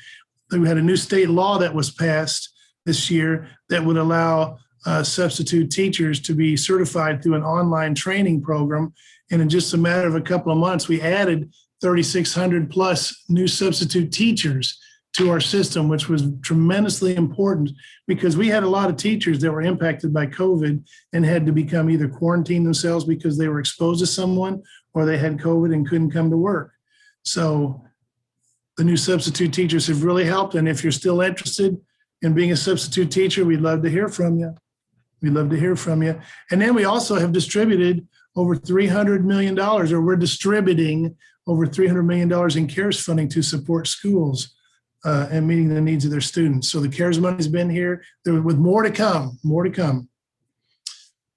We had a new state law that was passed this year that would allow substitute teachers to be certified through an online training program. And in just a matter of a couple of months, we added 3,600 plus new substitute teachers to our system, which was tremendously important because we had a lot of teachers that were impacted by COVID and had to become either quarantine themselves because they were exposed to someone or they had COVID and couldn't come to work. So the new substitute teachers have really helped. And if you're still interested in being a substitute teacher, we'd love to hear from you. We'd love to hear from you. And then we also have distributed over $300 million, or we're distributing over $300 million in CARES funding to support schools and meeting the needs of their students. So the CARES money's been here with more to come, more to come.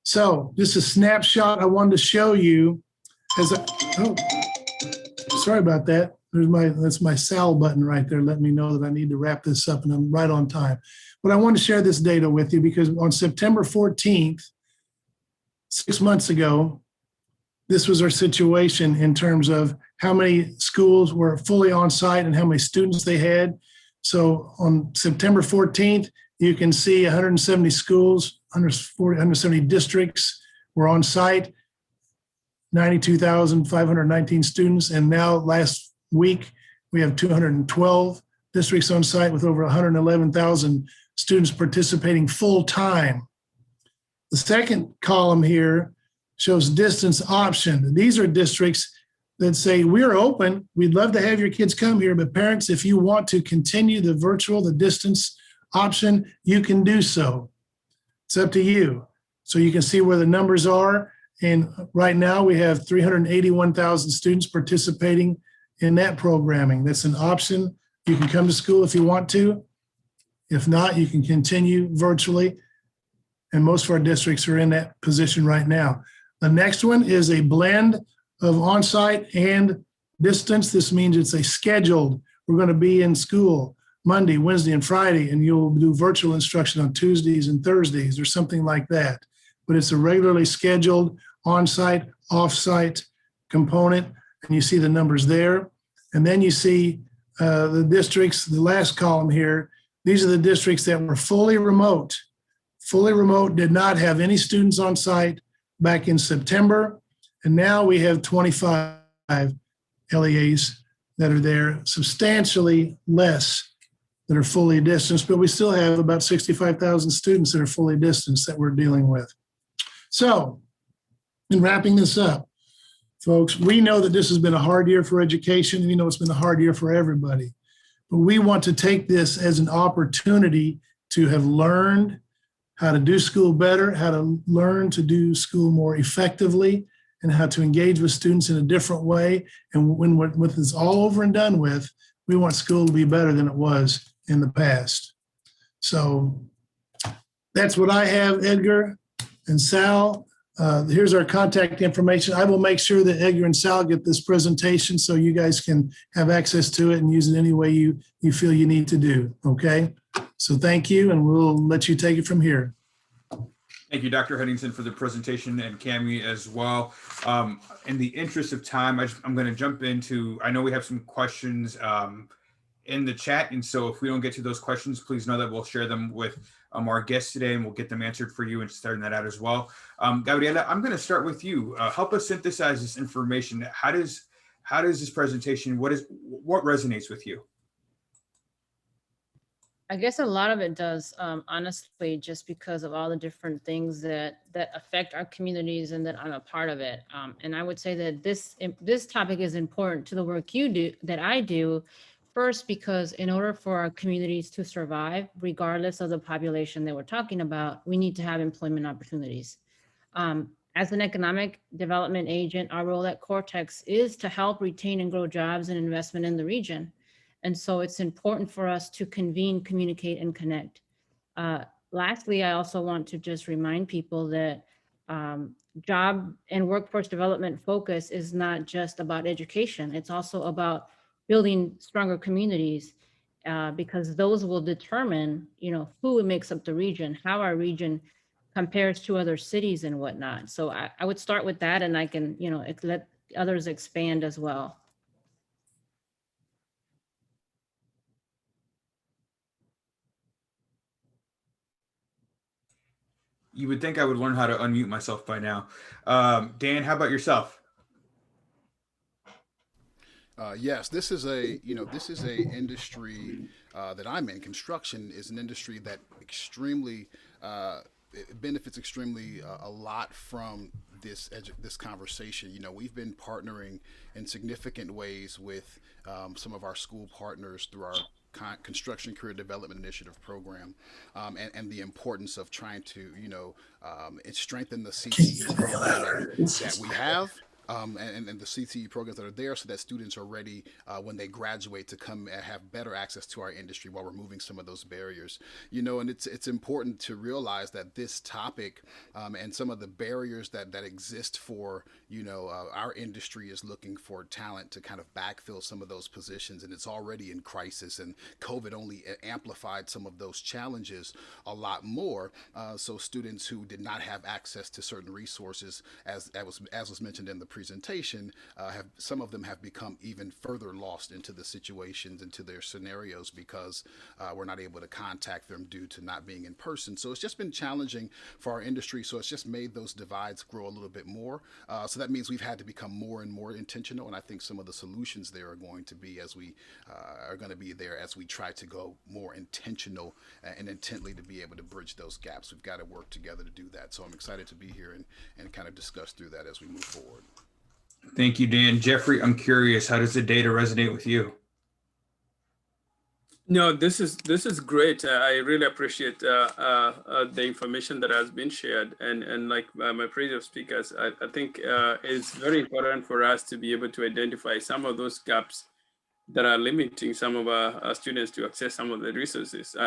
So just a snapshot I wanted to show you sorry about that. That's my Sal button right there. Let me know that I need to wrap this up and I'm right on time. But I want to share this data with you because on September 14th, 6 months ago, this was our situation in terms of how many schools were fully on site and how many students they had. So on September 14th, you can see 170 schools, 170 districts were on site, 92,519 students. And now last week, we have 212 districts on site with over 111,000 students participating full time. The second column here shows distance option. These are districts that say, we're open, we'd love to have your kids come here, but parents, if you want to continue the distance option, you can do so. It's up to you. So you can see where the numbers are. And right now we have 381,000 students participating in that programming. That's an option. You can come to school if you want to. If not, you can continue virtually. And most of our districts are in that position right now. The next one is a blend of on-site and distance. This means it's a scheduled. We're going to be in school Monday, Wednesday, and Friday, and you'll do virtual instruction on Tuesdays and Thursdays or something like that. But it's a regularly scheduled on-site, off-site component, and you see the numbers there. And then you see the districts, the last column here. These are the districts that were fully remote. Fully remote, did not have any students on site back in September. And now we have 25 LEAs that are there, substantially less that are fully distanced, but we still have about 65,000 students that are fully distanced that we're dealing with. So, in wrapping this up, folks, we know that this has been a hard year for education, and we know it's been a hard year for everybody. But we want to take this as an opportunity to have learned how to do school better, how to learn to do school more effectively, and how to engage with students in a different way. And when it's all over and done with, we want school to be better than it was in the past. So that's what I have, Edgar and Sal. Here's our contact information. I will make sure that Edgar and Sal get this presentation so you guys can have access to it and use it any way you feel you need to do, okay? So thank you, and we'll let you take it from here. Thank you, Dr. Henningsen, for the presentation, and Cami as well. In the interest of time, I'm going to jump into, I know we have some questions in the chat, and so if we don't get to those questions, please know that we'll share them with our guests today, and we'll get them answered for you and starting that out as well. Gabriela, I'm going to start with you. Help us synthesize this information. How does this presentation, what resonates with you? I guess a lot of it does, honestly, just because of all the different things that affect our communities and that I'm a part of it. And I would say that this topic is important to the work you do, that I do, first, because in order for our communities to survive, regardless of the population that we're talking about, we need to have employment opportunities. As an economic development agent, our role at Cortex is to help retain and grow jobs and investment in the region. And so it's important for us to convene, communicate, and connect. Lastly, I also want to just remind people that job and workforce development focus is not just about education. It's also about building stronger communities, because those will determine, who makes up the region, how our region compares to other cities and whatnot. So I would start with that, and I can, let others expand as well. You would think I would learn how to unmute myself by now. Dan, how about yourself? Yes, this is a industry that I'm in. Construction is an industry that extremely it benefits extremely a lot from this conversation. We've been partnering in significant ways with some of our school partners through our Construction Career Development Initiative program, and the importance of trying to strengthen the CTE program that we have. And the CTE programs that are there, so that students are ready when they graduate to come and have better access to our industry while removing some of those barriers. And it's important to realize that this topic and some of the barriers that exist for our industry is looking for talent to kind of backfill some of those positions, and it's already in crisis. And COVID only amplified some of those challenges a lot more. So students who did not have access to certain resources, as was mentioned in the presentation, some of them have become even further lost into the situations, into their scenarios, because we're not able to contact them due to not being in person. So it's just been challenging for our industry. So it's just made those divides grow a little bit more. So that means we've had to become more and more intentional. And I think some of the solutions there are going to be as we try to go more intentional and intently to be able to bridge those gaps. We've got to work together to do that. So I'm excited to be here and kind of discuss through that as we move forward. Thank you, Dan. Jeffrey, I'm curious, how does the data resonate with you? No, this is great. I really appreciate the information that has been shared, and like my previous speakers, I think it's very important for us to be able to identify some of those gaps that are limiting some of our students to access some of the resources. It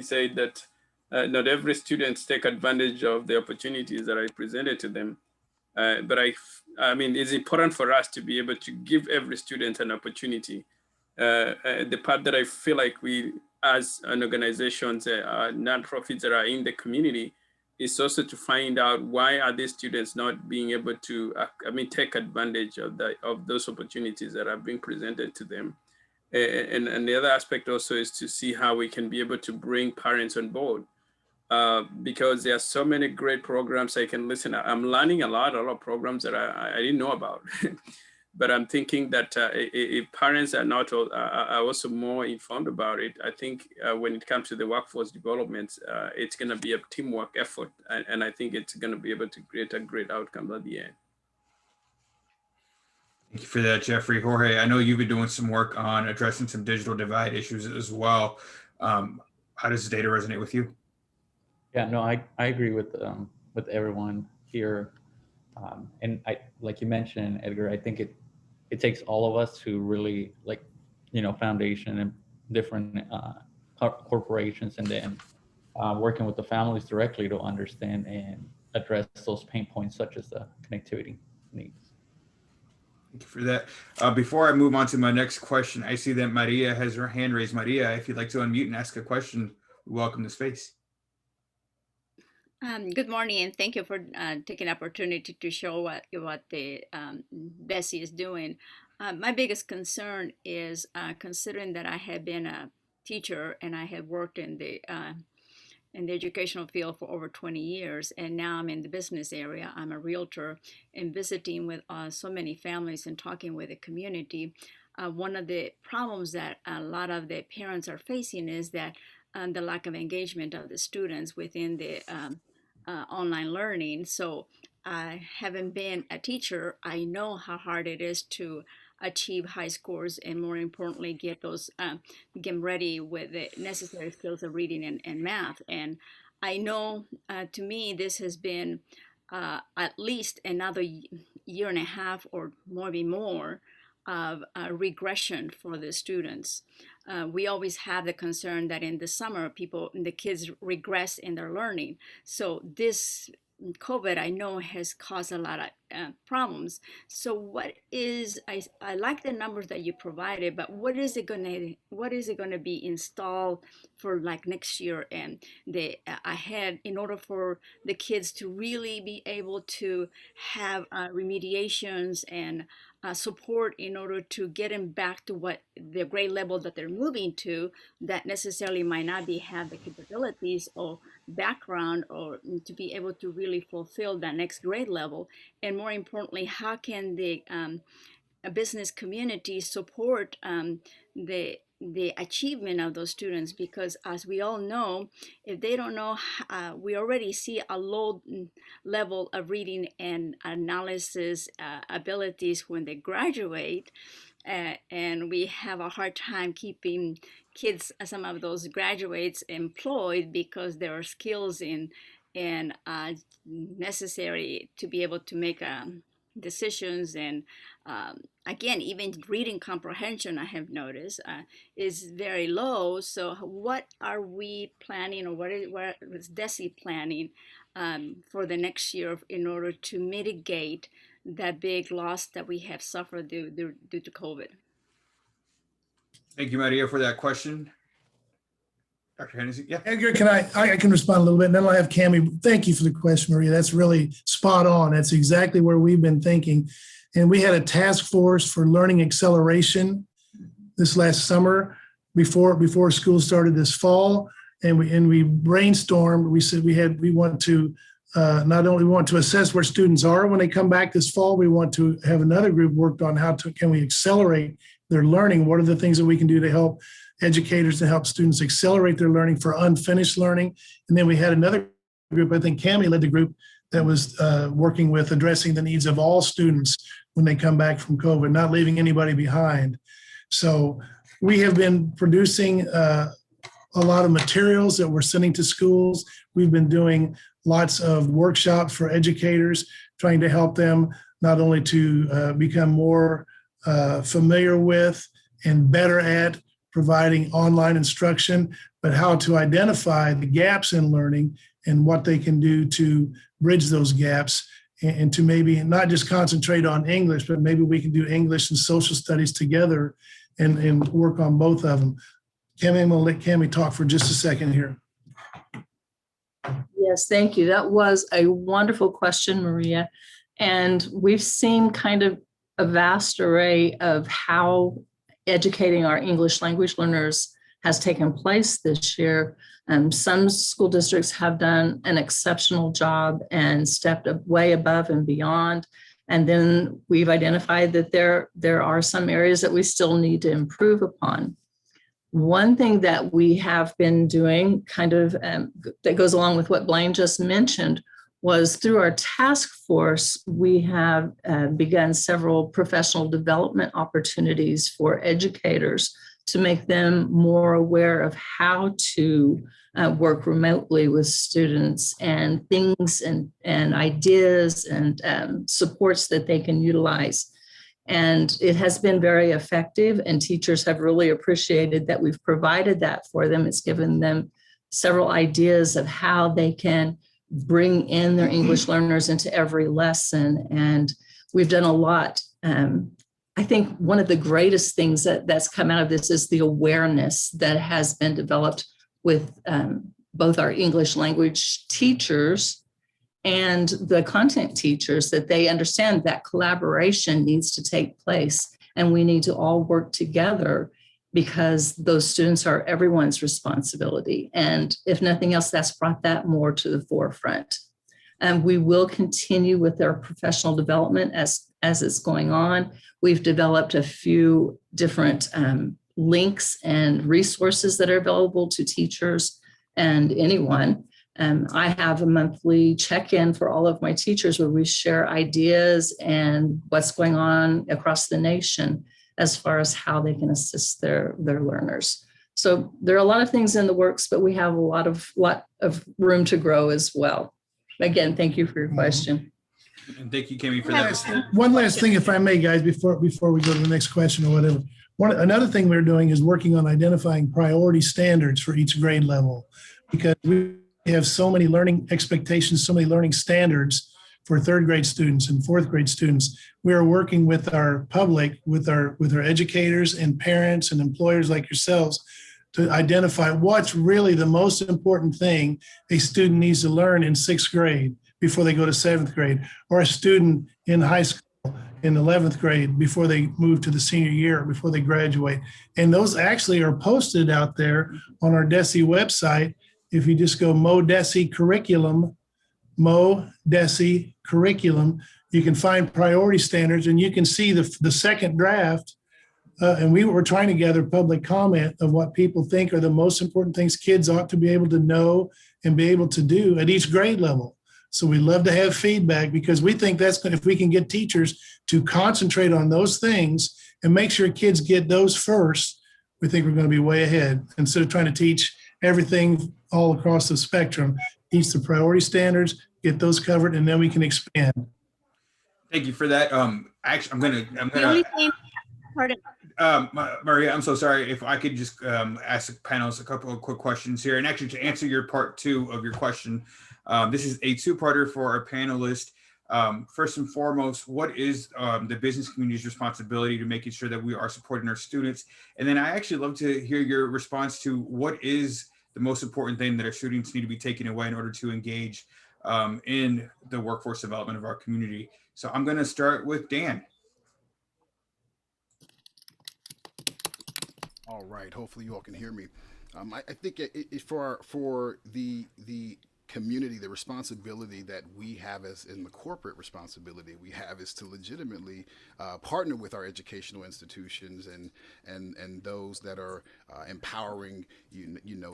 said that not every student take advantage of the opportunities that are presented to them. But it's important for us to be able to give every student an opportunity. The part that I feel like we, as an organization, nonprofits that are in the community, is also to find out why are these students not being able to, take advantage of those opportunities that are being presented to them. And the other aspect also is to see how we can be able to bring parents on board. Because there are so many great programs I can listen. I'm learning a lot of programs that I didn't know about. But I'm thinking that if parents are also more informed about it, I think when it comes to the workforce development, it's going to be a teamwork effort. And I think it's going to be able to create a great outcome at the end. Thank you for that, Jeffrey. Jorge, I know you've been doing some work on addressing some digital divide issues as well. How does the data resonate with you? Yeah, no, I agree with everyone here. And like you mentioned, Edgar, I think it takes all of us to really foundation and different corporations, and then working with the families directly to understand and address those pain points such as the connectivity needs. Thank you for that. Before I move on to my next question, I see that Maria has her hand raised. Maria, if you'd like to unmute and ask a question, welcome the space. Good morning, and thank you for taking the opportunity to show what the BESI is doing. My biggest concern is considering that I have been a teacher and I have worked in the educational field for over 20 years, and now I'm in the business area. I'm a realtor and visiting with so many families and talking with the community. One of the problems that a lot of the parents are facing is that the lack of engagement of the students within the online learning. So having been a teacher, I know how hard it is to achieve high scores and, more importantly, get those get ready with the necessary skills of reading and math. And I know to me this has been at least another year and a half or maybe more of regression for the students. We always have the concern that in the summer, the kids regress in their learning. So this COVID, I know, has caused a lot of problems. So what is, I like the numbers that you provided, but what is it going to be installed for like next year and the ahead in order for the kids to really be able to have remediations and support in order to get them back to what the grade level that they're moving to, that necessarily might not have the capabilities or background or to be able to really fulfill that next grade level. And more importantly, how can the business community support the achievement of those students? Because as we all know, if they don't know, we already see a low level of reading and analysis abilities when they graduate, and we have a hard time keeping kids, some of those graduates, employed because there are skills and necessary to be able to make decisions. And again, even reading comprehension, I have noticed, is very low. So what are we planning, or what is DESI planning for the next year in order to mitigate that big loss that we have suffered due to COVID? Thank you, Maria, for that question. Dr. Hennessy, yeah. Edgar, I can respond a little bit, and then I'll have Cammie. Thank you for the question, Maria. That's really spot on. That's exactly where we've been thinking. And we had a task force for learning acceleration this last summer before school started this fall. And we brainstormed. We said we want to not only want to assess where students are when they come back this fall, we want to have another group worked on can we accelerate their learning? What are the things that we can do to help educators, to help students accelerate their learning for unfinished learning? And then we had another group, I think Cammie led the group, that was working with addressing the needs of all students when they come back from COVID, not leaving anybody behind. So we have been producing a lot of materials that we're sending to schools. We've been doing lots of workshops for educators, trying to help them not only to become more familiar with and better at providing online instruction, but how to identify the gaps in learning and what they can do to bridge those gaps, and to maybe not just concentrate on English, but maybe we can do English and social studies together and work on both of them. Cammie, I'm going to let Cammie talk for just a second here. Yes, thank you. That was a wonderful question, Maria. And we've seen kind of a vast array of how educating our English language learners has taken place this year. Some school districts have done an exceptional job and stepped way above and beyond. And then we've identified that there are some areas that we still need to improve upon. One thing that we have been doing kind of that goes along with what Blaine just mentioned was through our task force, we have begun several professional development opportunities for educators to make them more aware of how to work remotely with students, and things and ideas and supports that they can utilize. And it has been very effective, and teachers have really appreciated that we've provided that for them. It's given them several ideas of how they can bring in their English learners into every lesson. And we've done a lot. I think one of the greatest things that's come out of this is the awareness that has been developed with both our English language teachers and the content teachers, that they understand that collaboration needs to take place and we need to all work together, because those students are everyone's responsibility. And if nothing else, that's brought that more to the forefront. And we will continue with our professional development as it's going on. We've developed a few different links and resources that are available to teachers and anyone. I have a monthly check-in for all of my teachers where we share ideas and what's going on across the nation as far as how they can assist their learners. So there are a lot of things in the works, but we have a lot of room to grow as well. Again, thank you for your question. And thank you, Cami, for that. One last thing, if I may, guys, before we go to the next question or whatever. Another thing we're doing is working on identifying priority standards for each grade level, because we have so many learning expectations, so many learning standards for third grade students and fourth grade students. We are working with our public, with our educators and parents and employers like yourselves to identify what's really the most important thing a student needs to learn in sixth grade before they go to seventh grade, or a student in high school in 11th grade before they move to the senior year, before they graduate. And those actually are posted out there on our DESE website. If you just go MoDESE curriculum, MoDESE curriculum, you can find priority standards and you can see the second draft. And we were trying to gather public comment of what people think are the most important things kids ought to be able to know and be able to do at each grade level. So we'd love to have feedback, because we think that's good. If we can get teachers to concentrate on those things and make sure kids get those first, we think we're going to be way ahead. Instead of trying to teach everything all across the spectrum, teach the priority standards, get those covered, and then we can expand. Thank you for that. Actually, I'm The only gonna. thing, pardon, Maria, I'm so sorry. If I could just ask the panelists a couple of quick questions here, and actually to answer your part two of your question. This is a two-parter for our panelists. First and foremost, what is the business community's responsibility to making sure that we are supporting our students? And then I actually love to hear your response to what is the most important thing that our students need to be taking away in order to engage in the workforce development of our community. So I'm going to start with Dan. All right. Hopefully you all can hear me. I think for the community, the responsibility that we have as in the corporate responsibility we have is to legitimately partner with our educational institutions and those that are empowering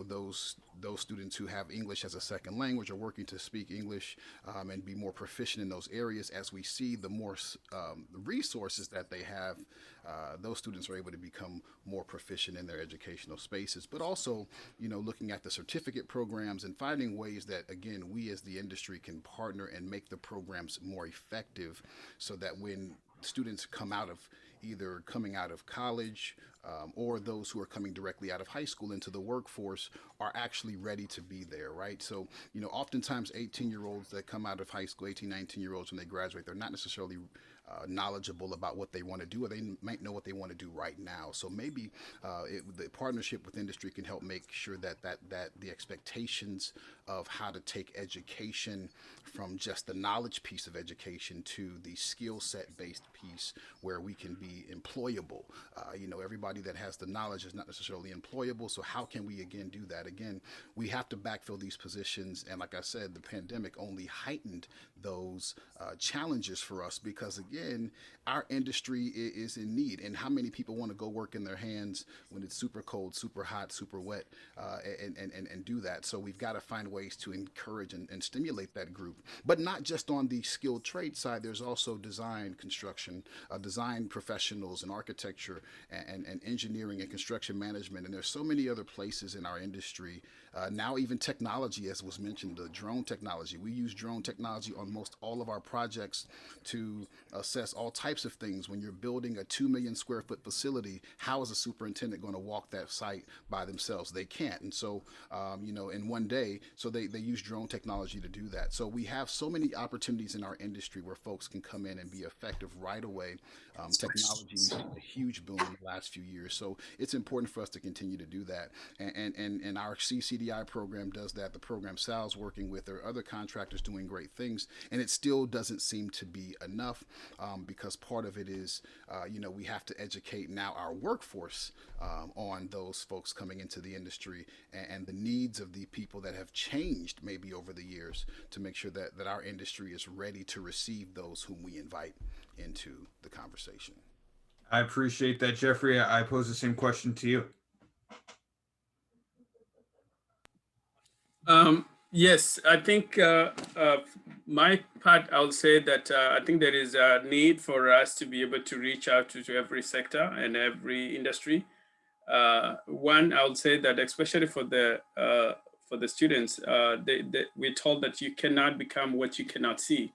those students who have English as a second language or working to speak English and be more proficient in those areas. As we see the more resources that they have, those students are able to become more proficient in their educational spaces, but also, looking at the certificate programs and finding ways that, again, we as the industry can partner and make the programs more effective, so that when students coming out of college or those who are coming directly out of high school into the workforce are actually ready to be there, right? So, oftentimes 18-year-olds that come out of high school, 18, 19-year-olds when they graduate, they're not necessarily knowledgeable about what they want to do, or they might know what they want to do right now. So maybe the partnership with industry can help make sure that the expectations of how to take education from just the knowledge piece of education to the skill set based piece where we can be employable. Everybody that has the knowledge is not necessarily employable. So how can we again do that? Again, we have to backfill these positions. And like I said, the pandemic only heightened those challenges for us, because again, our industry is in need. And how many people want to go work in their hands when it's super cold, super hot, super wet, and do that? So we've got to find ways to encourage and stimulate that group, but not just on the skilled trade side. There's also design, construction, design professionals, and architecture, and engineering and construction management. And there's so many other places in our industry. Now even technology, as was mentioned, the drone technology. We use drone technology on most all of our projects to assess all types of things. When you're building a 2 million square foot facility, how is a superintendent going to walk that site by themselves? They can't. And so, in one day, so they use drone technology to do that. So we have so many opportunities in our industry where folks can come in and be effective right away. Technology, we've seen a huge boom in the last few years. So it's important for us to continue to do that. And our CCDI program does that. The program Sal's working with, there are other contractors doing great things. And it still doesn't seem to be enough because part of it is, we have to educate now our workforce on those folks coming into the industry and the needs of the people that have changed maybe over the years to make sure that our industry is ready to receive those whom we invite into the conversation. I appreciate that, Jeffrey. I pose the same question to you. Yes, I think my part, I'll say that I think there is a need for us to be able to reach out to every sector and every industry. One, I would say that especially for the students, we're told that you cannot become what you cannot see.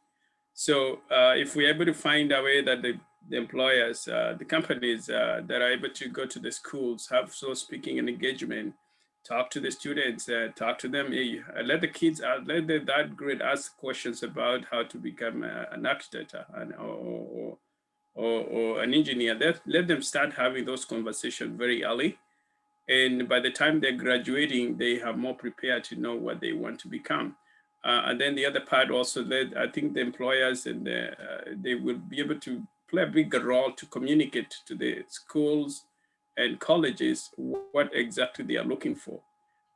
So if we're able to find a way that the employers, the companies that are able to go to the schools, have so speaking and engagement, talk to the students, talk to them, let the kids out, let that grade ask questions about how to become an architect or an engineer. Let them start having those conversations very early. And by the time they're graduating, they have more prepared to know what they want to become. And then the other part also, I think the employers and they will be able to play a bigger role to communicate to the schools and colleges what exactly they are looking for,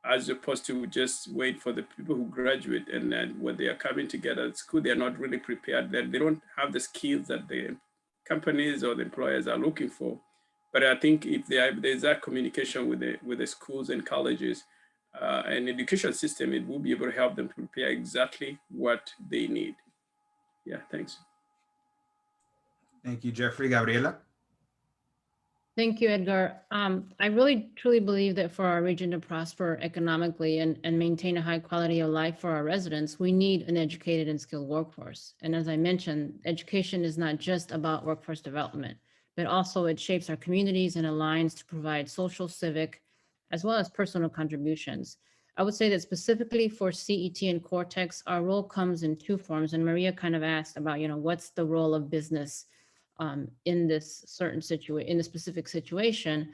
as opposed to just wait for the people who graduate and then when they are coming together at school, they're not really prepared. They don't have the skills that the companies or the employers are looking for. But I think if there's that communication with the schools and colleges and education system, it will be able to help them to prepare exactly what they need. Yeah, thanks. Thank you, Jeffrey. Gabriela? Thank you, Edgar. I really truly believe that for our region to prosper economically and maintain a high quality of life for our residents, we need an educated and skilled workforce. And as I mentioned, education is not just about workforce development, but also it shapes our communities and aligns to provide social, civic, as well as personal contributions. I would say that specifically for CET and Cortex, our role comes in two forms. And Maria kind of asked about, what's the role of business in this specific situation.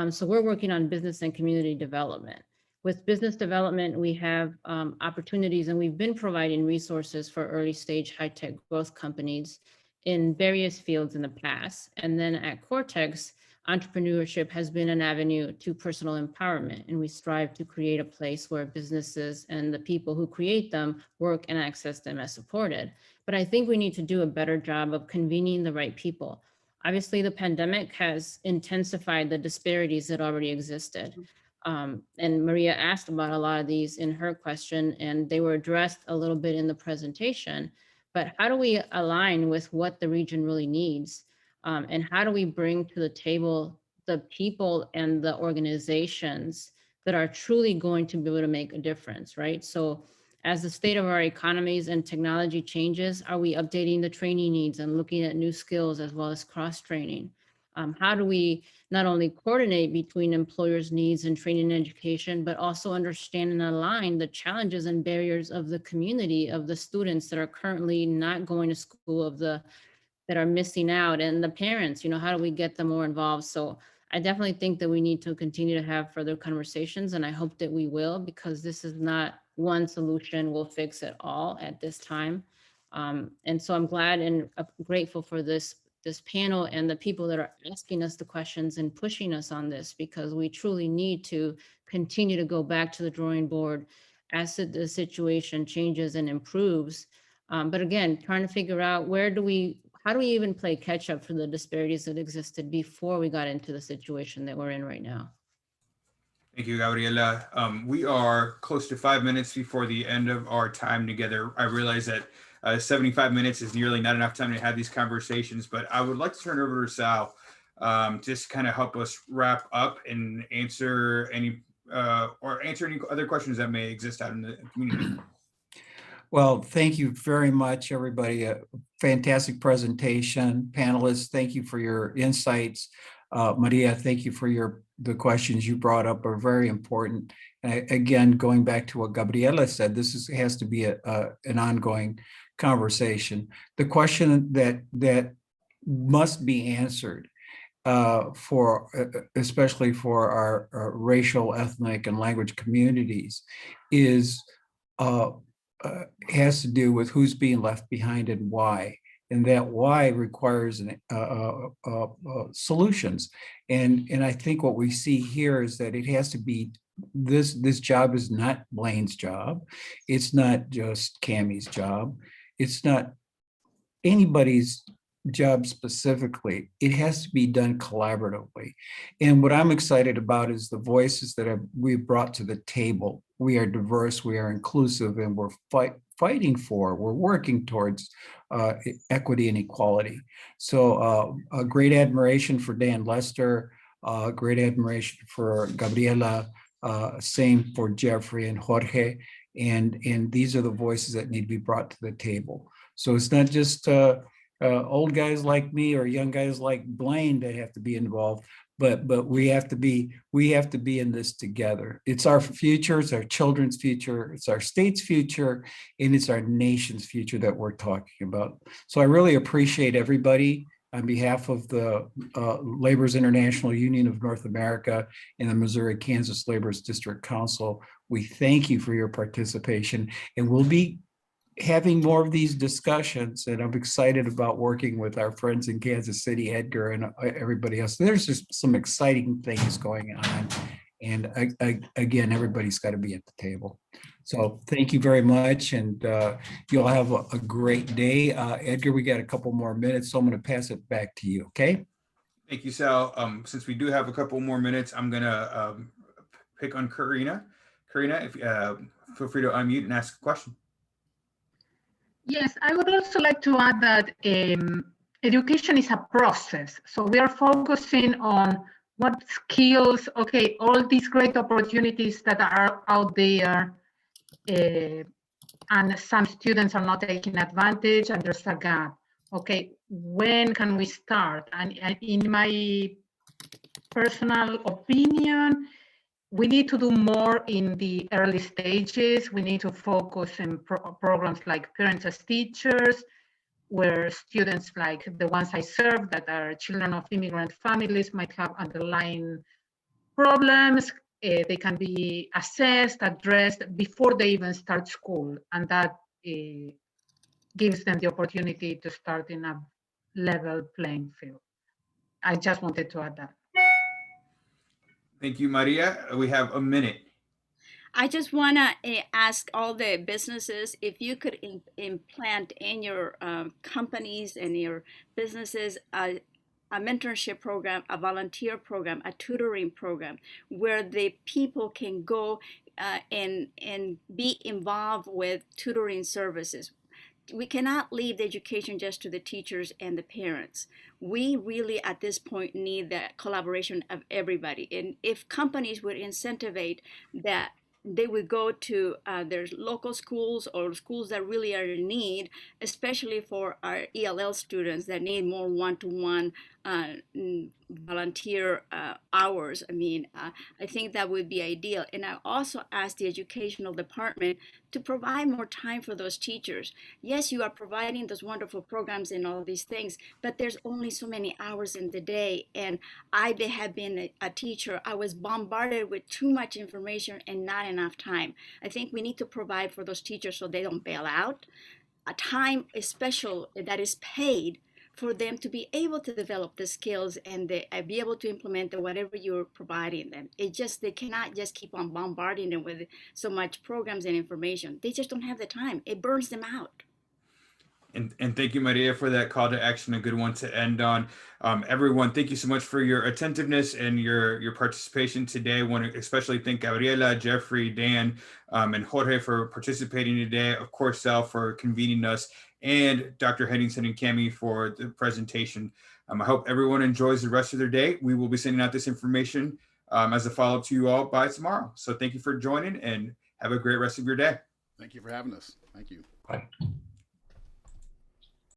So we're working on business and community development. With business development, we have opportunities, and we've been providing resources for early stage high-tech growth companies in various fields in the past. And then at Cortex, entrepreneurship has been an avenue to personal empowerment, and we strive to create a place where businesses and the people who create them work and access them as supported. But I think we need to do a better job of convening the right people. Obviously, the pandemic has intensified the disparities that already existed. And Maria asked about a lot of these in her question, and they were addressed a little bit in the presentation. But how do we align with what the region really needs? And how do we bring to the table the people and the organizations that are truly going to be able to make a difference, right? So as the state of our economies and technology changes, are we updating the training needs and looking at new skills as well as cross-training? How do we not only coordinate between employers' needs and training and education, but also understand and align the challenges and barriers of the community, of the students that are currently not going to school, that are missing out, and the parents, how do we get them more involved? So I definitely think that we need to continue to have further conversations, and I hope that we will, because this is not one solution will fix it all at this time. And so I'm glad and grateful for this panel and the people that are asking us the questions and pushing us on this, because we truly need to continue to go back to the drawing board as the situation changes and improves. But again, trying to figure out how do we even play catch up for the disparities that existed before we got into the situation that we're in right now? Thank you, Gabriela. We are close to 5 minutes before the end of our time together. I realize that 75 minutes is nearly not enough time to have these conversations, but I would like to turn it over to Sal, just kind of help us wrap up and answer any other questions that may exist out in the community. Well, thank you very much, everybody. A fantastic presentation. Panelists, thank you for your insights. Maria, thank you for the questions you brought up are very important. Again, going back to what Gabriela said, has to be an ongoing conversation. The question that must be answered especially for our racial, ethnic, and language communities is has to do with who's being left behind and why. And that why requires solutions. And I think what we see here is that it has to be this job is not Blaine's job. It's not just Cammie's job. It's not anybody's job specifically. It has to be done collaboratively. And what I'm excited about is the voices that we've brought to the table. We are diverse, we are inclusive, and we're we're working towards equity and equality. So a great admiration for Dan Lester, great admiration for Gabriela, same for Jeffrey and Jorge. And these are the voices that need to be brought to the table. So it's not just old guys like me or young guys like Blaine that have to be involved, but we have to be in this together. It's our future, it's our children's future, it's our state's future, and it's our nation's future that we're talking about. So I really appreciate everybody on behalf of the Laborers International Union of North America and the Missouri-Kansas Laborers District Council. We thank you for your participation, and we'll be having more of these discussions, and I'm excited about working with our friends in Kansas City, Edgar, and everybody else. There's just some exciting things going on. And again, everybody's got to be at the table. So thank you very much, and you'll have a great day. Edgar, we got a couple more minutes, so I'm going to pass it back to you, okay? Thank you, Sal. Since we do have a couple more minutes, I'm going to pick on Karina. Karina, if feel free to unmute and ask a question. Yes, I would also like to add that education is a process. So we are focusing on what skills, okay, all these great opportunities that are out there, and some students are not taking advantage and there's a gap. Okay, when can we start? And in my personal opinion, we need to do more in the early stages. We need to focus in programs like Parents as Teachers, where students like the ones I serve that are children of immigrant families might have underlying problems. They can be assessed, addressed before they even start school. And that gives them the opportunity to start in a level playing field. I just wanted to add that. Thank you, Maria. We have a minute. I just want to ask all the businesses if you could implant in your companies and your businesses a mentorship program, a volunteer program, a tutoring program, where the people can go and be involved with tutoring services. We cannot leave the education just to the teachers and the parents. We really, at this point, need the collaboration of everybody. And if companies would incentivize that, they would go to their local schools or schools that really are in need, especially for our ELL students that need more one-to-one volunteer hours. I mean, I think that would be ideal. And I also asked the educational department to provide more time for those teachers. Yes, you are providing those wonderful programs and all these things, but there's only so many hours in the day. And I have been a teacher. I was bombarded with too much information and not enough time. I think we need to provide for those teachers so they don't bail out. A time is special that is paid for them to be able to develop the skills and be able to implement whatever you're providing them. They cannot just keep on bombarding them with so much programs and information. They just don't have the time. It burns them out. And thank you, Maria, for that call to action, a good one to end on. Everyone, thank you so much for your attentiveness and your participation today. I want to especially thank Gabriela, Jeffrey, Dan, and Jorge for participating today. Of course, Sal for convening us, and Dr. Henningsen and Cammie for the presentation. I hope everyone enjoys the rest of their day. We will be sending out this information as a follow-up to you all by tomorrow. So thank you for joining and have a great rest of your day. Thank you for having us. Thank you. Bye.